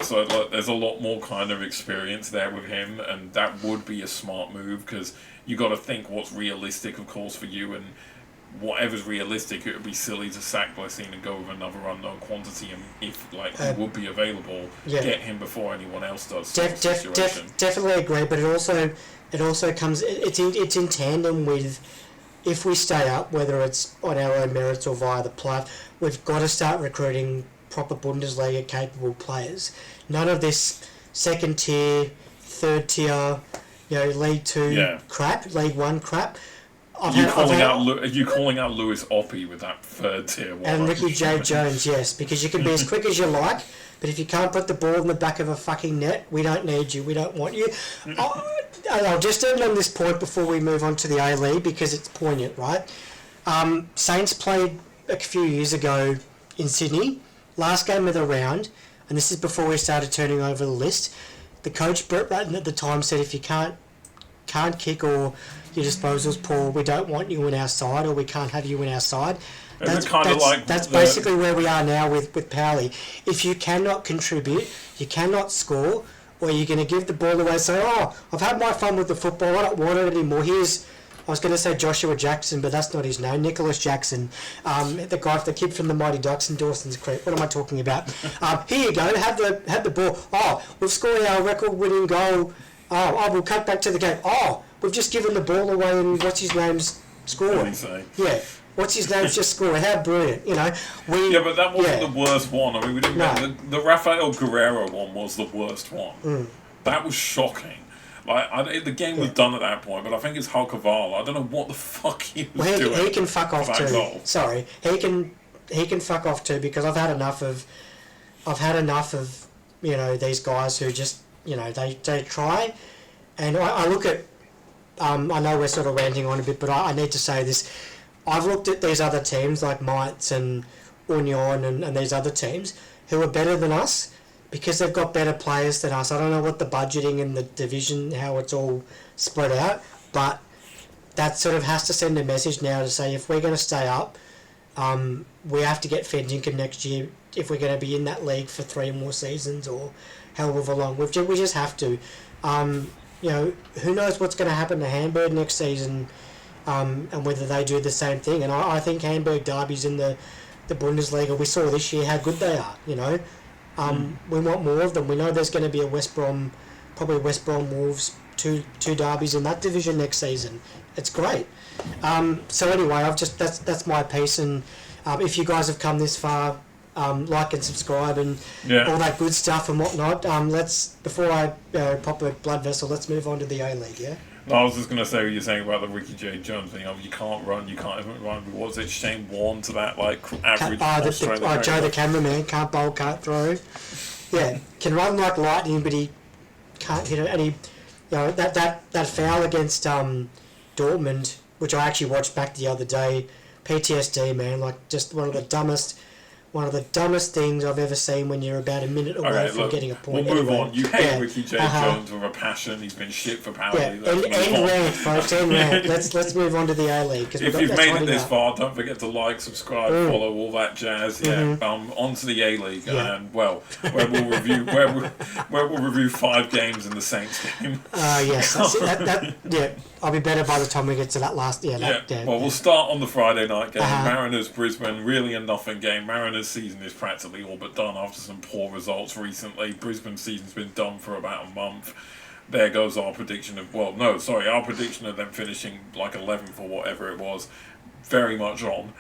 So there's a lot more kind of experience there with him, and that would be a smart move, because you got to think what's realistic, of course, for you, and whatever's realistic, it would be silly to sack Blessing and go with another unknown quantity, and if he would be available, get him before anyone else does. Definitely agree, but it also comes. It's in tandem with, if we stay up, whether it's on our own merits or via the plat, we've got to start recruiting proper Bundesliga capable players. None of this second tier, third tier, League 2 crap, League 1 crap. Are you calling out Lewis Oppie with that third tier one? And Ricky J. Jones, yes, because you can be as quick as you like, but if you can't put the ball in the back of a fucking net, we don't need you, we don't want you. I'll just end on this point before we move on to the A-League, because it's poignant, right? Saints played a few years ago in Sydney, last game of the round, and this is before we started turning over the list. The coach, Brett Ratton, at the time said, if you can't kick or your disposal's poor, we don't want you in our side, or we can't have you in our side. That's basically where we are now with Pauli. If you cannot contribute, you cannot score, or you're going to give the ball away and say, I've had my fun with the football, I don't want it anymore. I was going to say Joshua Jackson, but that's not his name. Nicholas Jackson, the kid from the Mighty Ducks in Dawson's Creek. What am I talking about? Here you go, have the ball. We've scored our record-winning goal. We'll cut back to the game. We've just given the ball away, and what's his name's scored. Yeah. What's his name's just scored. How brilliant, but that wasn't the worst one. I mean, we didn't. The Rafael Guerrero one was the worst one. That was shocking. The game was done at that point, but I think it's Halkavala. I don't know what the fuck he was doing. He can fuck off too. Goal. Sorry, he can fuck off too, because I've had enough of these guys who just they try, and I look at. I know we're sort of ranting on a bit, but I need to say this. I've looked at these other teams like Mainz and Union and these other teams who are better than us because they've got better players than us. I don't know what the budgeting and the division, how it's all spread out, but that sort of has to send a message now to say, if we're going to stay up, we have to get Fentingham next year if we're going to be in that league for 3 more seasons or however long. We just have to. Who knows what's going to happen to Hamburg next season, and whether they do the same thing. And I think Hamburg derbies in the Bundesliga, we saw this year how good they are, We want more of them. We know there's going to be a probably West Brom Wolves, two derbies in that division next season. It's great. So anyway, that's my piece, and if you guys have come this far, like and subscribe and all that good stuff and whatnot. Before I pop a blood vessel, let's move on to the A-League, yeah? No, I was just going to say what you're saying about the Ricky J. Jones thing. You can't run, you can't even run. What was it, Shane Warne to that, average Australian Joe the cameraman, can't bowl, can't throw. Yeah, can run like lightning, but he can't hit it. And he, that foul against Dortmund, which I actually watched back the other day, PTSD, man, just one of the dumbest one of the dumbest things I've ever seen when you're about a minute away from getting a point. We'll move on. You hate Yeah. Ricky J. Jones with a passion. He's been shit for Pauli. Yeah, end rant, folks, end rant. Let's move on to the A-League. If you've made it this far, don't forget to like, subscribe, follow, all that jazz. Yeah, on to the A-League, and where we'll review 5 games in the Saints game. Yes, yeah. I'll be better by the time we get to that last. Well, we'll start on the Friday night game. Mariners Brisbane, really a nothing game. Mariners season is practically all but done after some poor results recently. Brisbane's season's been done for about a month. There goes our prediction of our prediction of them finishing like 11th or whatever it was, very much on.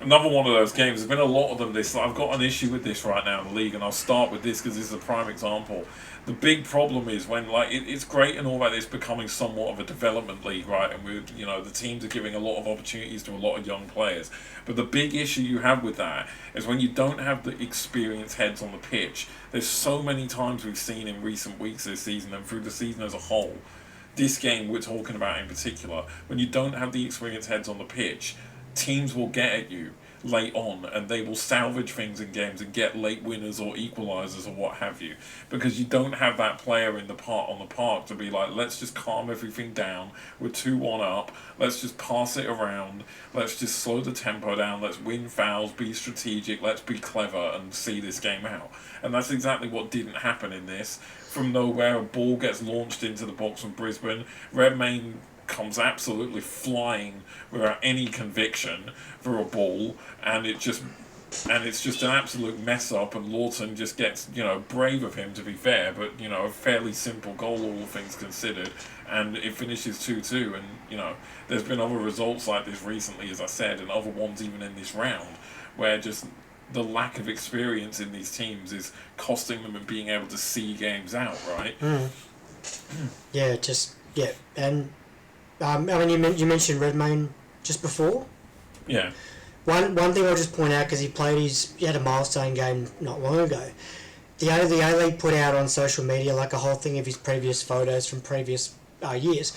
Another one of those games. There's been a lot of them. I've got an issue with this right now in the league, and I'll start with this because this is a prime example. The big problem is when it's great and all that it's becoming somewhat of a development league, right? And the teams are giving a lot of opportunities to a lot of young players. But the big issue you have with that is when you don't have the experienced heads on the pitch. There's so many times we've seen in recent weeks this season and through the season as a whole. This game we're talking about in particular, when you don't have the experienced heads on the pitch, teams will get at you late on and they will salvage things in games and get late winners or equalisers or what have you, because you don't have that player on the park to be like, let's just calm everything down, we're 2-1 up, let's just pass it around, let's just slow the tempo down, let's win fouls, be strategic, let's be clever and see this game out. And that's exactly what didn't happen in this. From nowhere, a ball gets launched into the box from Brisbane. Redmayne comes absolutely flying without any conviction for a ball, and it's just an absolute mess up, and Lawton just gets, brave of him to be fair, but a fairly simple goal all things considered, and it finishes 2-2. And there's been other results like this recently, as I said, and other ones even in this round where just the lack of experience in these teams is costing them and being able to see games out, right? And you mentioned Redmayne just before. Yeah. One thing I'll just point out, because he had a milestone game not long ago. The A-League put out on social media like a whole thing of his previous photos from previous years.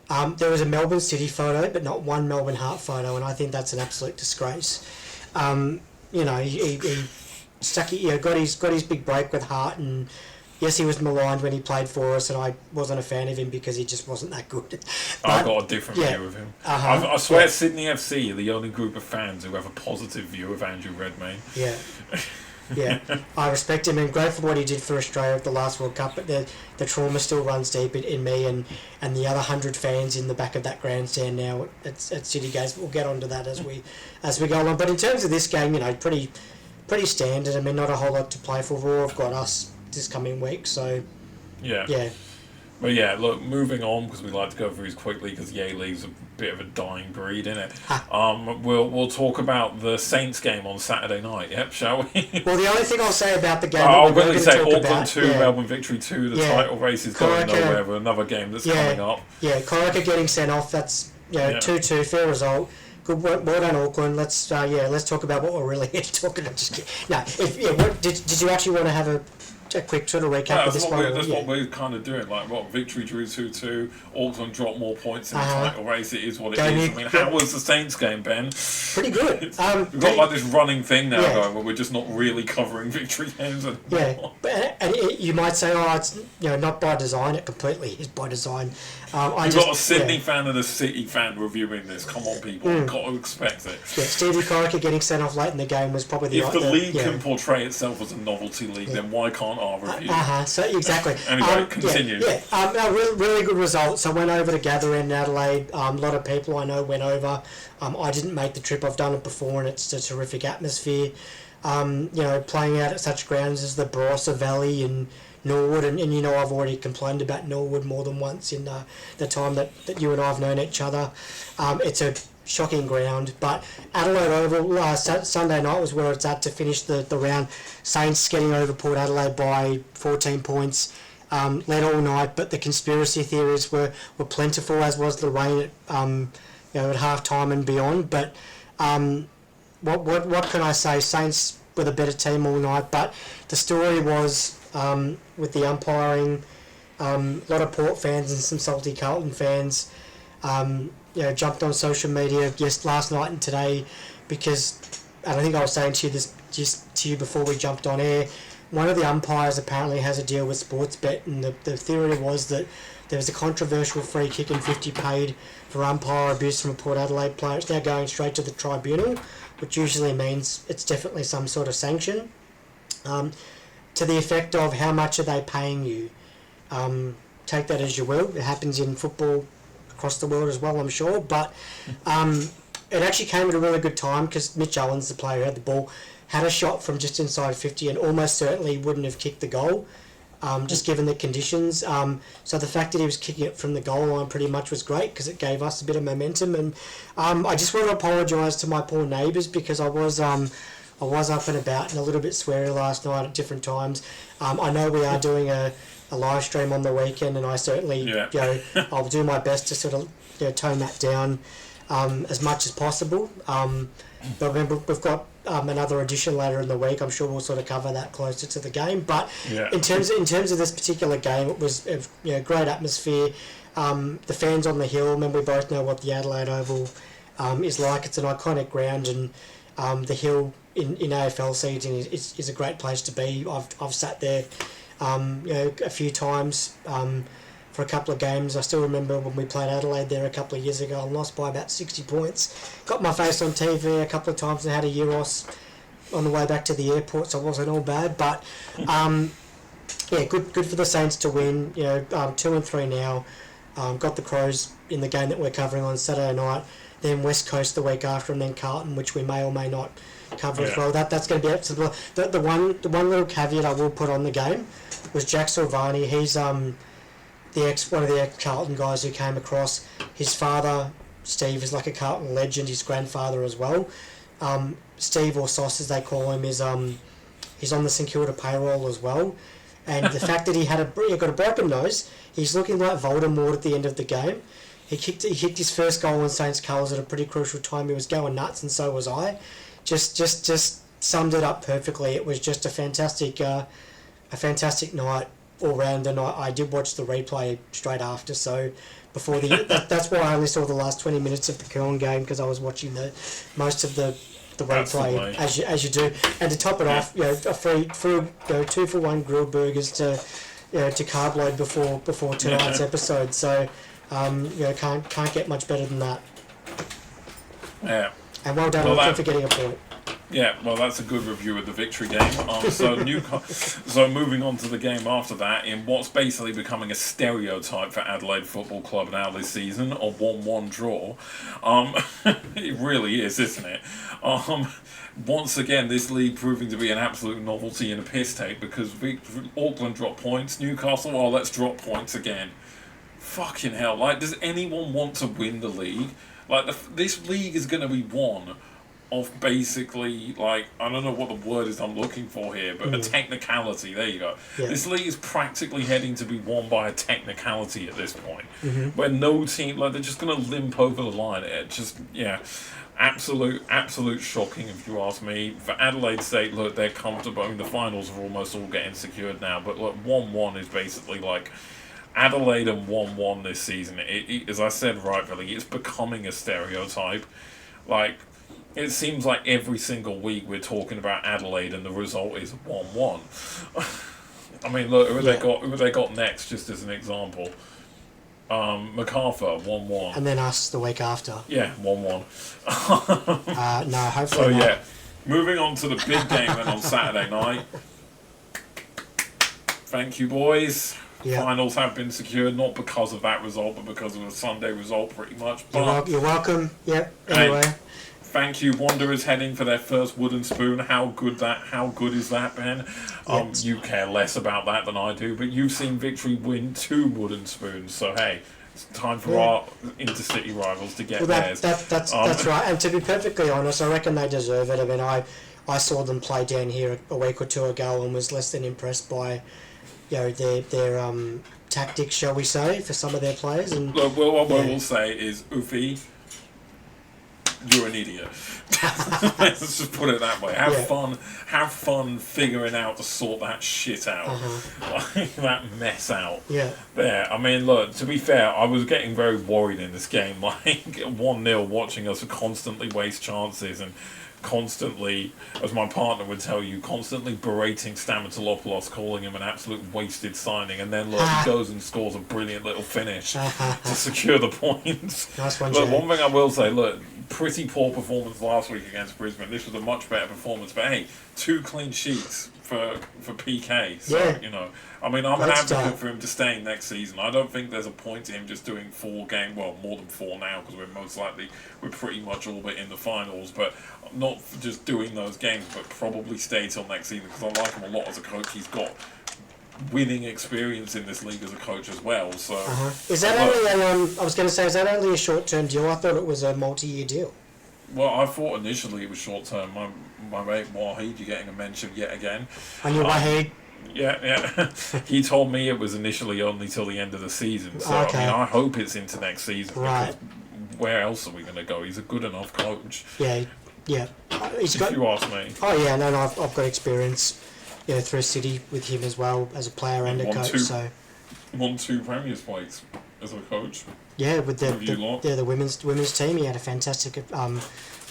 There was a Melbourne City photo, but not one Melbourne Heart photo, and I think that's an absolute disgrace. He got his big break with Hart, and yes, he was maligned when he played for us, and I wasn't a fan of him because he just wasn't that good. But, I've got a different view of him. I swear Sydney FC are the only group of fans who have a positive view of Andrew Redmayne. Yeah, I respect him and great for what he did for Australia at the last World Cup, but the trauma still runs deep in me and the other 100 fans in the back of that grandstand now at City Gates. We'll get onto that as we go along. But in terms of this game, pretty standard. I mean, not a whole lot to play for. Raw have got us this coming week, so yeah. But yeah, look, moving on, because we like to go through these quickly because the A-League's a bit of a dying breed, isn't it? We'll talk about the Saints game on Saturday night, shall we? Well, the only thing I'll say about the game... I'll quickly say Auckland 2, Melbourne Victory 2, the title race is going nowhere with another game that's coming up. Yeah, Corica getting sent off, that's 2-2, fair result. Good work, well done, Auckland. Let's talk about what we're really here to talk about. Just kidding. No, did you actually want to have a quick sort of recap of this one? That's what we're kind of doing. Victory drew 2-2. Auckland dropped more points in the title race. It is what it is. I mean, how was the Saints game, Ben? Pretty good. We've got this running thing now going where we're just not really covering victory games anymore. And you might say, it's not by design. It completely is by design. You've got a Sydney fan and a City fan reviewing this. Come on, people. You've got to expect it. Yeah, Stevie Corica getting sent off late in the game was probably If the league can portray itself as a novelty league, then why can't our review? So exactly. Anyway, continue. Really good result. So I went over to Gather in Adelaide. A lot of people I know went over. I didn't make the trip. I've done it before, and it's a terrific atmosphere. Playing out at such grounds as the Barossa Valley and Norwood, and I've already complained about Norwood more than once in the time that you and I have known each other. It's a shocking ground, but Adelaide Oval Sunday night was where it's at to finish the round. Saints getting over Port Adelaide by 14 points, led all night, but the conspiracy theories were plentiful, as was the rain at half time and beyond. But what can I say? Saints were the better team all night, but the story was with the umpiring, a lot of Port fans and some salty Carlton fans jumped on social media last night and today because and I think I was saying to you this just to you before we jumped on air. One of the umpires apparently has a deal with Sportsbet, and the theory was that there was a controversial free kick and 50 paid for umpire abuse from a Port Adelaide player. It's now going straight to the tribunal, which usually means it's definitely some sort of sanction. To the effect of how much are they paying you? Take that as you will. It happens in football across the world as well, I'm sure. But it actually came at a really good time because Mitch Owens, the player who had the ball, had a shot from just inside 50 and almost certainly wouldn't have kicked the goal, just given the conditions. So the fact that he was kicking it from the goal line pretty much was great because it gave us a bit of momentum. And I just want to apologise to my poor neighbours because I was up and about and a little bit sweary last night at different times. I know we are doing a live stream on the weekend, and I certainly, I'll do my best to sort of tone that down as much as possible. But remember, we've got another edition later in the week. I'm sure we'll sort of cover that closer to the game. But in terms of this particular game, it was great atmosphere. The fans on the hill. Remember, we both know what the Adelaide Oval is like. It's an iconic ground, and the hill in AFL season is a great place to be. I've sat there a few times for a couple of games. I still remember when we played Adelaide there a couple of years ago and lost by about 60 points. Got my face on TV a couple of times and had a Euros on the way back to the airport, so it wasn't all bad. But good for the Saints to win. 2-3 now. Got the Crows in the game that we're covering on Saturday night. Then West Coast the week after, and then Carlton, which we may or may not cover as well. That's going to be absolutely. The one little caveat I will put on the game was Jack Silvani. He's one of the ex-Carlton guys who came across. His father, Steve, is like a Carlton legend. His grandfather as well. Steve, or Sauce as they call him, is he's on the St Kilda payroll as well. And the fact that he got a broken nose, he's looking like Voldemort at the end of the game. He kicked his first goal in Saints colours at a pretty crucial time. He was going nuts, and so was I. Just summed it up perfectly. It was just a fantastic night all round, and I did watch the replay straight after. So before that's why I only saw the last 20 minutes of the Curling game, because I was watching most of the replay as you do. And to top it off, a free 2-for-1 grilled burgers to carb load before tonight's episode. So can't get much better than that. Yeah. And well done for getting a point. Yeah, well, that's a good review of the Victory game. So moving on to the game after that, in what's basically becoming a stereotype for Adelaide Football Club now this season, a 1-1 draw. It really is, isn't it? Once again, this league proving to be an absolute novelty and a piss take, because Auckland dropped points, Newcastle, let's drop points again. Fucking hell, does anyone want to win the league? This league is going to be won off basically, I don't know what the word is I'm looking for here, but a technicality. There you go. Yeah. This league is practically heading to be won by a technicality at this point, where no team, they're just going to limp over the line. It just, absolute shocking if you ask me. For Adelaide's sake, look, they're comfortable. I mean, the finals are almost all getting secured now, but look, 1-1 is basically Adelaide and 1-1 this season. It, as I said rightfully, it's becoming a stereotype. It seems like every single week we're talking about Adelaide and the result is 1-1. I mean, look, who they got next, just as an example. MacArthur, 1-1. And then us the week after. Yeah, 1-1. No, hopefully not. Moving on to the big game then on Saturday night. Thank you, boys. Yep. Finals have been secured, not because of that result, but because of the Sunday result, pretty much. But you're welcome. Yep. Anyway. Thank you, Wanderers heading for their first wooden spoon. How good is that, Ben? Yes. You care less about that than I do, but you've seen Victory win 2 wooden spoons, so hey, it's time for our intercity rivals to get theirs. That's right, and to be perfectly honest, I reckon they deserve it. I mean, I saw them play down here a week or two ago and was less than impressed by their tactics, shall we say, for some of their players. And what I will say is, Ufi, you're an idiot. Let's just put it that way. Have fun figuring out to sort that shit out. That mess out. Yeah. There. I mean, look, to be fair, I was getting very worried in this game. 1-0, watching us constantly waste chances and constantly, as my partner would tell you, constantly berating Stamatolopoulos, calling him an absolute wasted signing, and then look, he goes and scores a brilliant little finish to secure the points. Nice one, Look, Jay. one thing I will say, look, pretty poor performance last week against Brisbane. This was a much better performance, but hey, 2 clean sheets for PK. So, Yeah. you know, I mean, I'm an That's advocate tough. for him to stay next season. I don't think there's a point to him just doing 4 games, well, more than 4 now, because we're pretty much all but in the finals, but not just doing those games, but probably stay till next season, because I like him a lot as a coach. He's got winning experience in this league as a coach as well. So Is that only I was going to say, is that only a short-term deal? I thought it was a multi-year deal. Well, I thought initially it was short term. My mate Wahid, you're getting a mention yet again. And your Wahid. Yeah. He told me it was initially only till the end of the season. So Okay. I mean, I hope it's into next season. Right. Because where else are we going to go? He's a good enough coach. Yeah. He's If you ask me. Oh yeah, no, I've got experience, through City with him as well as a player and a coach. So won 2 Premier's plates as a coach. yeah, with With you lot. the women's team, he had a fantastic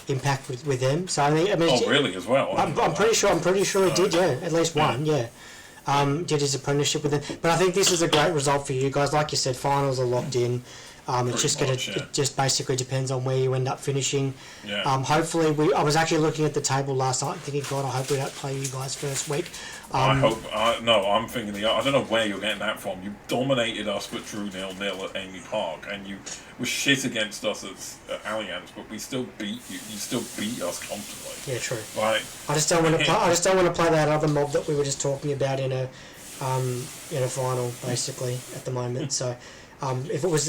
impact with them. So I mean, Oh, really? As well? I'm pretty sure he did. Yeah, at least one. Yeah. Did his apprenticeship with them, but I think this is a great result for you guys. Like you said, finals are locked in. It's just it just basically depends on where you end up finishing. Yeah. Hopefully, I was actually looking at the table last night, thinking, God, I hope we don't play you guys first week. I'm thinking I don't know where you're getting that from. You dominated us but drew 0-0 at Amy Park, and you were shit against us at Allianz, but we still beat you. You still beat us comfortably. Yeah, true. Like, I just don't want to play. I just don't want to play that other mob that we were just talking about in a final, basically at the moment. So. If it was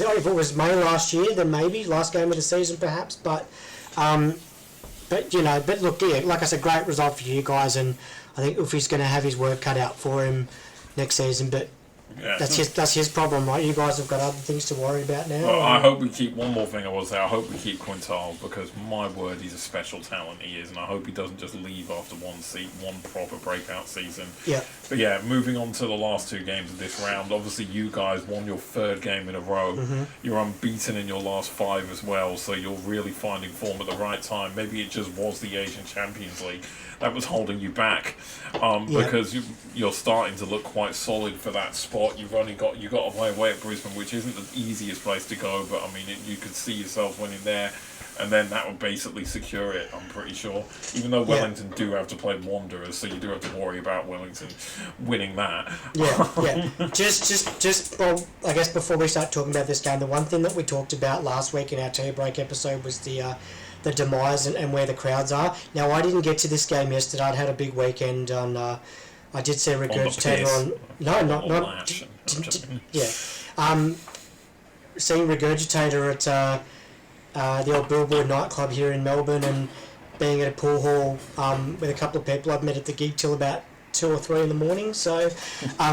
May last year, then maybe last game of the season, perhaps. But look, yeah, like I said, great result for you guys, and I think if he's going to have his work cut out for him next season, but yeah. that's his problem, right? You guys have got other things to worry about now. Well, I hope we keep one more thing. I will say, I hope we keep Quintal, because my word, he's a special talent. He is, and I hope he doesn't just leave after one proper breakout season. Yeah. But yeah, moving on to the last 2 games of this round. Obviously, you guys won your 3rd game in a row. Mm-hmm. You're unbeaten in your last 5 as well, so you're really finding form at the right time. Maybe it just was the Asian Champions League that was holding you back, because you're starting to look quite solid for that spot. You got away at Brisbane, which isn't the easiest place to go, but I mean, you could see yourselves winning there, and then that would basically secure it, I'm pretty sure. Even though Wellington do have to play Wanderers, so you do have to worry about Wellington winning that. Yeah. Just well, I guess before we start talking about this game, the one thing that we talked about last week in our tea break episode was the demise and where the crowds are. Now, I didn't get to this game yesterday. I'd had a big weekend on. I did see Regurgitator on. No, not. Seeing Regurgitator at the old Billboard nightclub here in Melbourne, and being at a pool hall with a couple of people I've met at the gig till about 2 or 3 in the morning. So,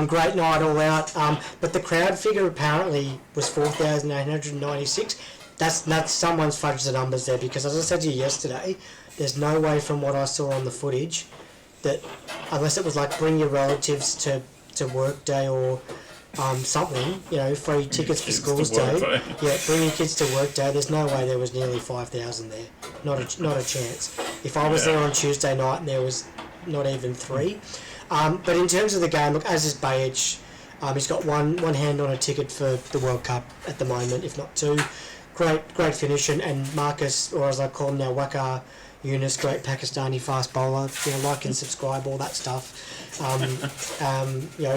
great night all out. But the crowd figure apparently was 4,896. That's someone's fudged the numbers there, because as I said to you yesterday, there's no way from what I saw on the footage that, unless it was like bring your relatives to work day or something, free tickets for schools day. Yeah, bring your kids to work day. There's no way there was nearly 5,000 there. Not a chance. If I was there on Tuesday night and there was not even 3. But in terms of the game, look, as is Bayage, he's got one hand on a ticket for the World Cup at the moment, if not 2. Great finish, and Marcus, or as I call him now, Waqar Yunus, great Pakistani fast bowler. Like and subscribe, all that stuff.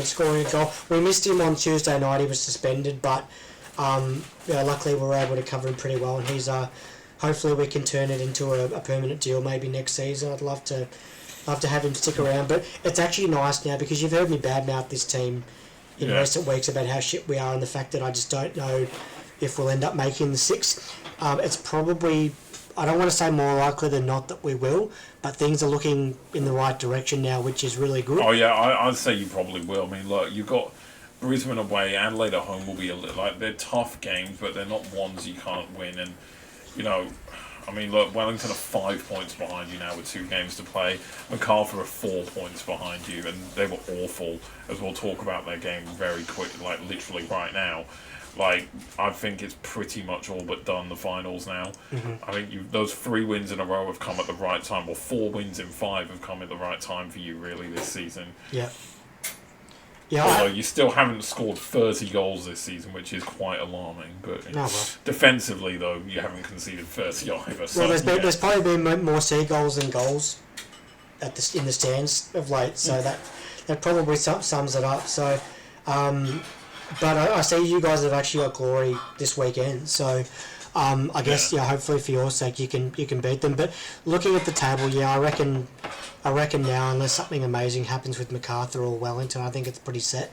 Scoring a goal. We missed him on Tuesday night. He was suspended, but luckily we were able to cover him pretty well. And he's hopefully we can turn it into a permanent deal maybe next season. I'd love to have him stick around. But it's actually nice now, because you've heard me badmouth this team in recent weeks about how shit we are, and the fact that I just don't know if we'll end up making the 6. It's probably, I don't want to say more likely than not that we will, but things are looking in the right direction now, which is really good. Oh yeah, I'd say you probably will. I mean, look, you've got Brisbane away, Adelaide at home will be they're tough games, but they're not ones you can't win. And I mean, look, Wellington are 5 points behind you now with 2 games to play. MacArthur are 4 points behind you, and they were awful, as we'll talk about their game very quick, like literally right now. Like, I think it's pretty much all but done, the finals now. I think those 3 wins in a row have come at the right time, or 4 wins in 5 have come at the right time for you, really, this season. Yeah. Although you still haven't scored 30 goals this season, which is quite alarming. But defensively, though, you haven't conceded 30 either. So, there's probably been more seagulls than goals in the stands of late, so that probably sums it up. So, but I see you guys have actually got Glory this weekend, so I guess hopefully for your sake you can beat them. But looking at the table, I reckon now, unless something amazing happens with MacArthur or Wellington, I think it's pretty set.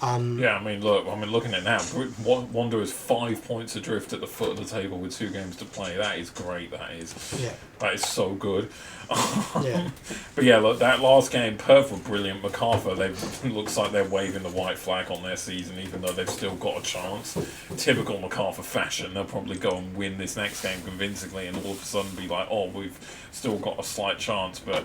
Looking at it now, Wanderers 5 points adrift at the foot of the table with 2 games to play. That is great. That is so good. But yeah, look, that last game, Perth were brilliant. MacArthur, looks like they're waving the white flag on their season, even though they've still got a chance. Typical MacArthur fashion, they'll probably go and win this next game convincingly, and all of a sudden be like, oh, we've still got a slight chance. But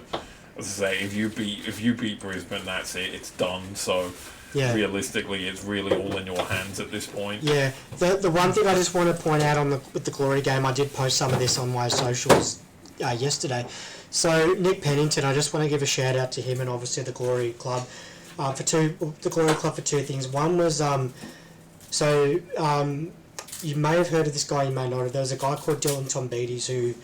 as I say, if you beat Brisbane, that's it. It's done. So. Yeah. Realistically, it's really all in your hands at this point. Yeah. The one thing I just want to point out with the Glory game, I did post some of this on my socials yesterday. So Nick Pennington, I just want to give a shout out to him and obviously the Glory Club for 2 things. One was you may have heard of this guy, you may not have. There was a guy called Dylan Tombides who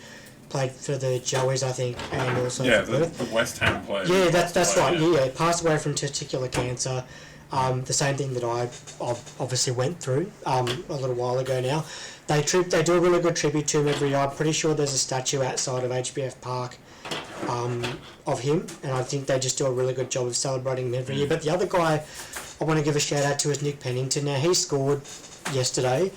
played for the Joeys, I think, and also for Perth. The West Ham player. Yeah, that's right. Yeah, passed away from testicular cancer. The same thing that I obviously went through a little while ago now. They do a really good tribute to him every year. I'm pretty sure there's a statue outside of HBF Park of him, and I think they just do a really good job of celebrating him every year. But the other guy I want to give a shout out to is Nick Pennington. Now, he scored yesterday,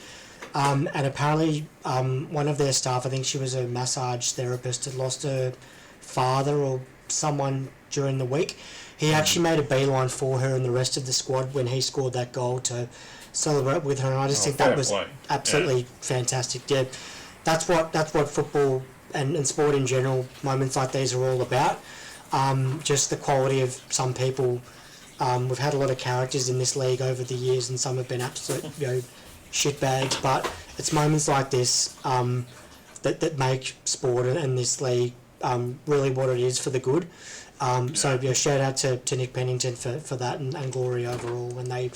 and apparently one of their staff, I think she was a massage therapist, had lost her father or someone during the week. He actually made a beeline for her and the rest of the squad when he scored that goal to celebrate with her, and I just think that was absolutely fantastic. Yeah, that's what football and sport in general, moments like these are all about. Just the quality of some people. We've had a lot of characters in this league over the years, and some have been absolute shitbags. But it's moments like this that make sport and this league really what it is for the good. So shout out to Nick Pennington for that and Glory overall. And they,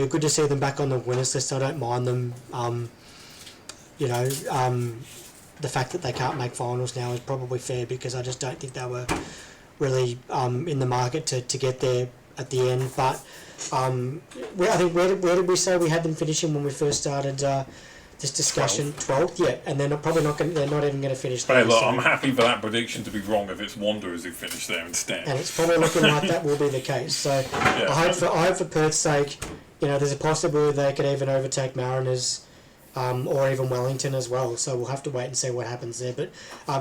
good to see them back on the winners list. I don't mind them. The fact that they can't make finals now is probably fair because I just don't think they were really in the market to get there at the end. But I think where did we say we had them finishing when we first started this discussion? 12th, yeah, and they're they're not even going to finish there. Hey, look, I'm happy for that prediction to be wrong if it's Wanderers who finish there instead. And it's probably looking like that will be the case. So I hope for Perth's sake, there's a possibility they could even overtake Mariners. Or even Wellington as well, so we'll have to wait and see what happens there. But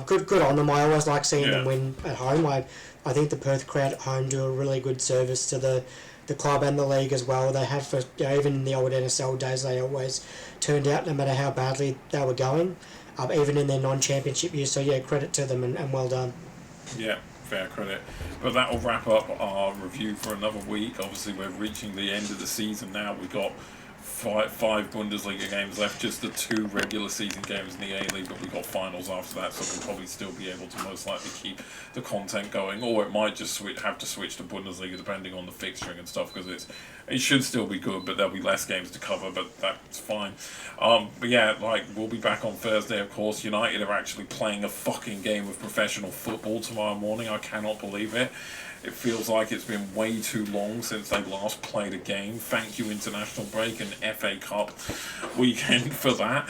good on them. I always like seeing them win at home. I think the Perth crowd at home do a really good service to the club and the league as well. They have for even in the old NSL days, they always turned out no matter how badly they were going, even in their non-championship years. So credit to them and well done. Yeah, fair credit. But that will wrap up our review for another week. Obviously, we're reaching the end of the season now. We've got five Bundesliga games left, just the 2 regular season games in the A-League, but we've got finals after that, so we'll probably still be able to most likely keep the content going, or it might just have to switch to Bundesliga depending on the fixturing and stuff, because it should still be good, but there'll be less games to cover, but that's fine. But we'll be back on Thursday, of course. United are actually playing a fucking game of professional football tomorrow morning. I cannot believe it. It feels like it's been way too long since they last played a game. Thank you, international break and FA Cup weekend for that.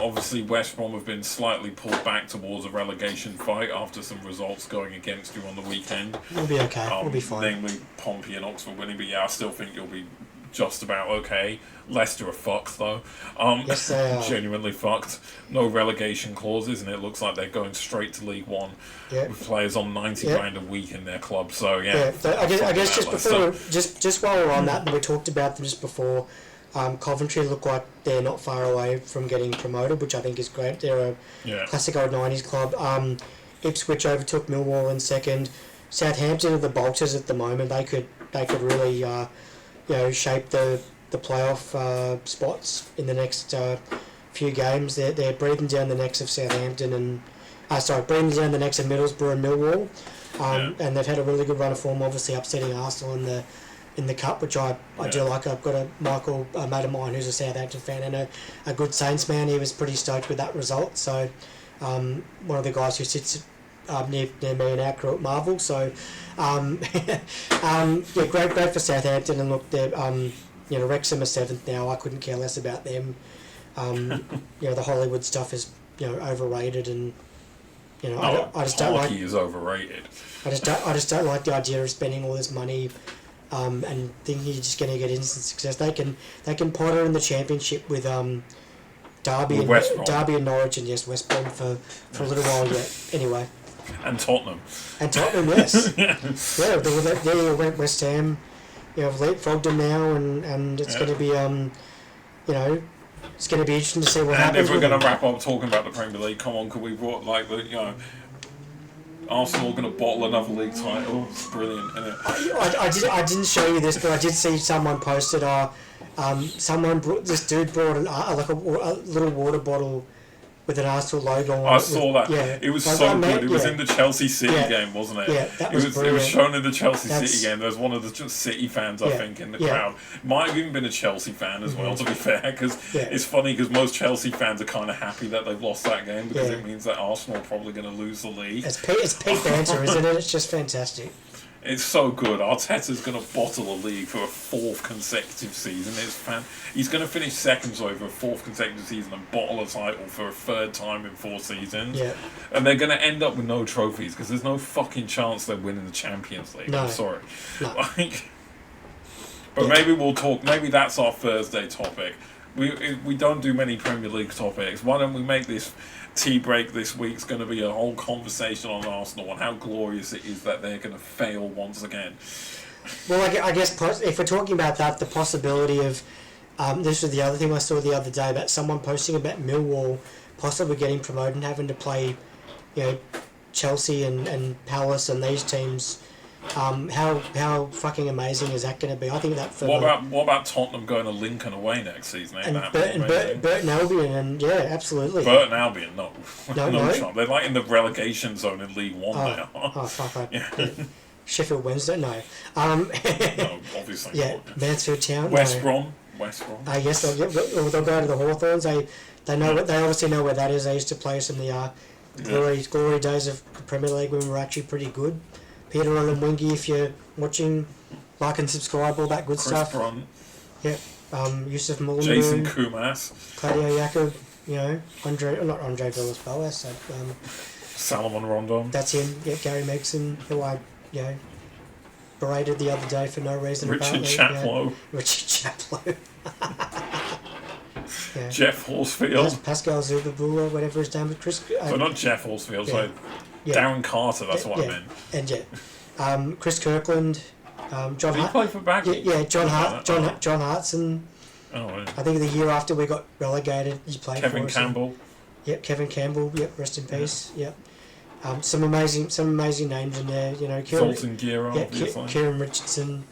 Obviously West Brom have been slightly pulled back towards a relegation fight after some results going against you on the weekend. We'll be okay. We'll be fine. Namely Pompey and Oxford winning, but I still think you'll be just about okay. Leicester are fucked though. Yes, they are. Genuinely fucked. No relegation clauses, and it looks like they're going straight to League One with players on 90 grand a week in their club. So I guess just before, just while we're on that, and we talked about them just before. Coventry look like they're not far away from getting promoted, which I think is great. They're a classic old 90s club. Ipswich overtook Millwall in second. Southampton are the bolters at the moment. They could really shape the playoff spots in the next few games. They're breathing down the necks of Southampton and breathing down the necks of Middlesbrough and Millwall. And they've had a really good run of form, obviously upsetting Arsenal in the cup, which I do like. I've got a mate of mine who's a Southampton fan and a good Saints man. He was pretty stoked with that result. So one of the guys who sits near me in our crew at Marvel. So great for Southampton. And look, they're Wrexham are 7th now. I couldn't care less about them. The Hollywood stuff is overrated, and I just don't like. Hockey is overrated. I just don't like the idea of spending all this money and thinking you're just going to get instant success. They can potter in the championship with Derby and Norwich, and yes, West Brom for a little while yet. Anyway. And Tottenham. Yes. They went West Ham. I've leapfrogged them now, and it's going to be it's going to be interesting to see what happens. And if we're going to wrap up talking about the Premier League, come on, could we brought Arsenal going to bottle another league title? It's brilliant, isn't it? I didn't show you this, but I did see someone posted. This dude brought a little water bottle with an Arsenal logo on it. I saw that. Yeah. It was so good. It was in the Chelsea City game, wasn't it? Yeah, that was brilliant. It was shown in the Chelsea City game. There was one of the City fans, I think, in the crowd. Might have even been a Chelsea fan as well, to be fair, because it's funny because most Chelsea fans are kind of happy that they've lost that game because it means that Arsenal are probably going to lose the league. It's peak banter, isn't it? It's just fantastic. It's so good. Arteta's going to bottle a league for a 4th consecutive season. He's going to finish second for a 4th consecutive season and bottle a title for a 3rd time in 4 seasons. Yeah. And they're going to end up with no trophies because there's no fucking chance they're winning the Champions League. No. I'm sorry. No. Maybe we'll talk. Maybe that's our Thursday topic. We don't do many Premier League topics. Why don't we make this tea break this week's going to be a whole conversation on Arsenal and how glorious it is that they're going to fail once again. Well, I guess if we're talking about that, the possibility of this was the other thing I saw the other day about someone posting about Millwall possibly getting promoted and having to play, Chelsea and Palace and these teams. How fucking amazing is that going to be? I think that. What about Tottenham going to Lincoln away next season? Burton Albion, and absolutely. Burton Albion, no chance. They're like in the relegation zone in League One now. Oh fuck! Sheffield Wednesday, no. No, obviously. Yeah, not. Mansfield Town. West Brom. Yes, they'll go to the Hawthorns. They know they obviously know where that is. They used to play us in the glory days of the Premier League when we were actually pretty good. Peter and Wingy, if you're watching, like and subscribe, all that good stuff. Chris Brunt. Yeah. Yusuf Mulimbu. Jason Kumas. Claudio Yacob, not Andre Villas-Boas. Salomon Rondon. That's him. Yeah, Gary Megson, who I, berated the other day for no reason. Richard Chaplow. Richard Chaplow. Jeff Horsfield. Pascal Zubabula, whatever his name is. Not Jeff Horsfield, sorry. Darren Carter, that's what I meant. And Chris Kirkland, John Did he play for Bagley? John Hartson. Oh, yeah. I think the year after we got relegated, he played Kevin for us. Campbell. Kevin Campbell. Rest in peace. Some amazing names in there. Zoltan Gera, obviously. Kieran Richardson,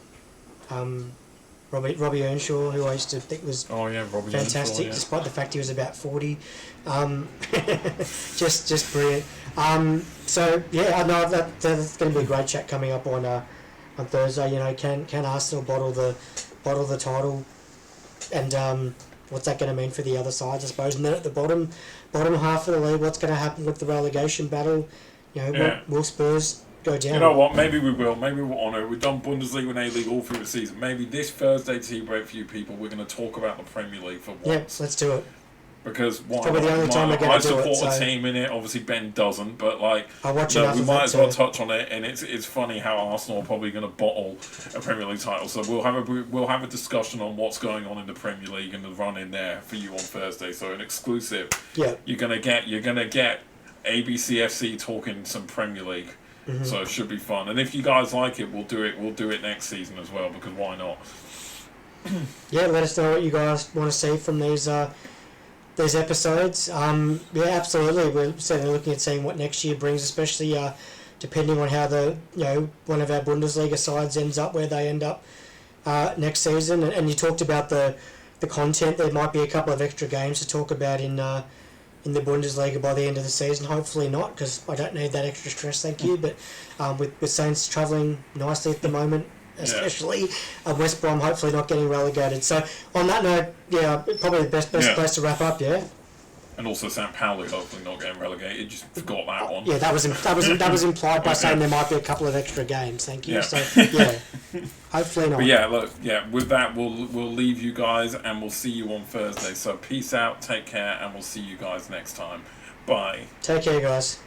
Robbie Earnshaw, who I used to think was Robbie fantastic, Earnshaw, despite the fact he was about 40. Just brilliant. I know that's going to be a great chat coming up on Thursday. Can Arsenal bottle the title, and what's that going to mean for the other sides, I suppose? And then at the bottom half of the league, what's going to happen with the relegation battle? Will Spurs go down? You know what? Maybe we will. Maybe we'll honour it. We've done Bundesliga and A-League all through the season. Maybe this Thursday tea break for you people, we're going to talk about the Premier League for once. Yeah, let's do it. Because probably the only time we're going to do it. I support a team in it. Obviously, Ben doesn't, but we might as well touch on it. And it's funny how Arsenal are probably going to bottle a Premier League title. So we'll have a discussion on what's going on in the Premier League and the run in there for you on Thursday. So an exclusive. Yeah. You're gonna get ABCFC talking some Premier League. Mm-hmm. So it should be fun. And if you guys like it, we'll do it next season as well. Because why not? Yeah, let us know what you guys want to see from these episodes. Yeah, absolutely. We're certainly looking at seeing what next year brings, especially depending on how one of our Bundesliga sides ends up, where they end up next season. And you talked about the content. There might be a couple of extra games to talk about in the Bundesliga by the end of the season. Hopefully not, because I don't need that extra stress, thank you. But with Saints travelling nicely at the moment, especially West Brom hopefully not getting relegated. So on that note, yeah, probably the best place to wrap up, yeah. And also St Pauli hopefully not getting relegated. Just forgot that one. Yeah, that was implied by saying there might be a couple of extra games. Thank you. Yeah. So yeah, hopefully not. But yeah, look, with that we'll leave you guys and we'll see you on Thursday. So peace out, take care, and we'll see you guys next time. Bye. Take care, guys.